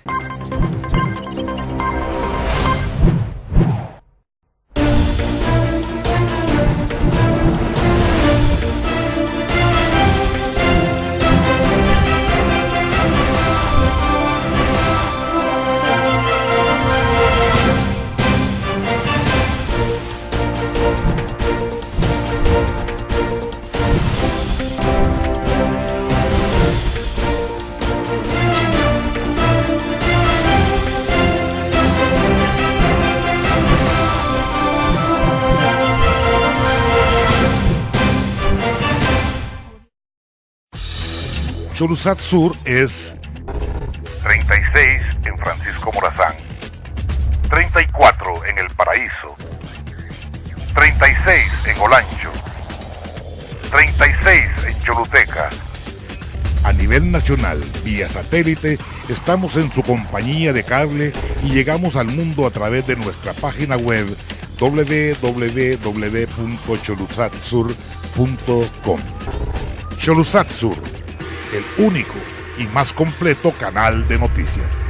Cholusat Sur es 36 en Francisco Morazán, 34 en El Paraíso, 36 en Olancho, 36 en Choluteca. A nivel nacional, vía satélite, estamos en su compañía de cable y llegamos al mundo a través de nuestra página web www.cholusatsur.com. Cholusat Sur, el único y más completo canal de noticias.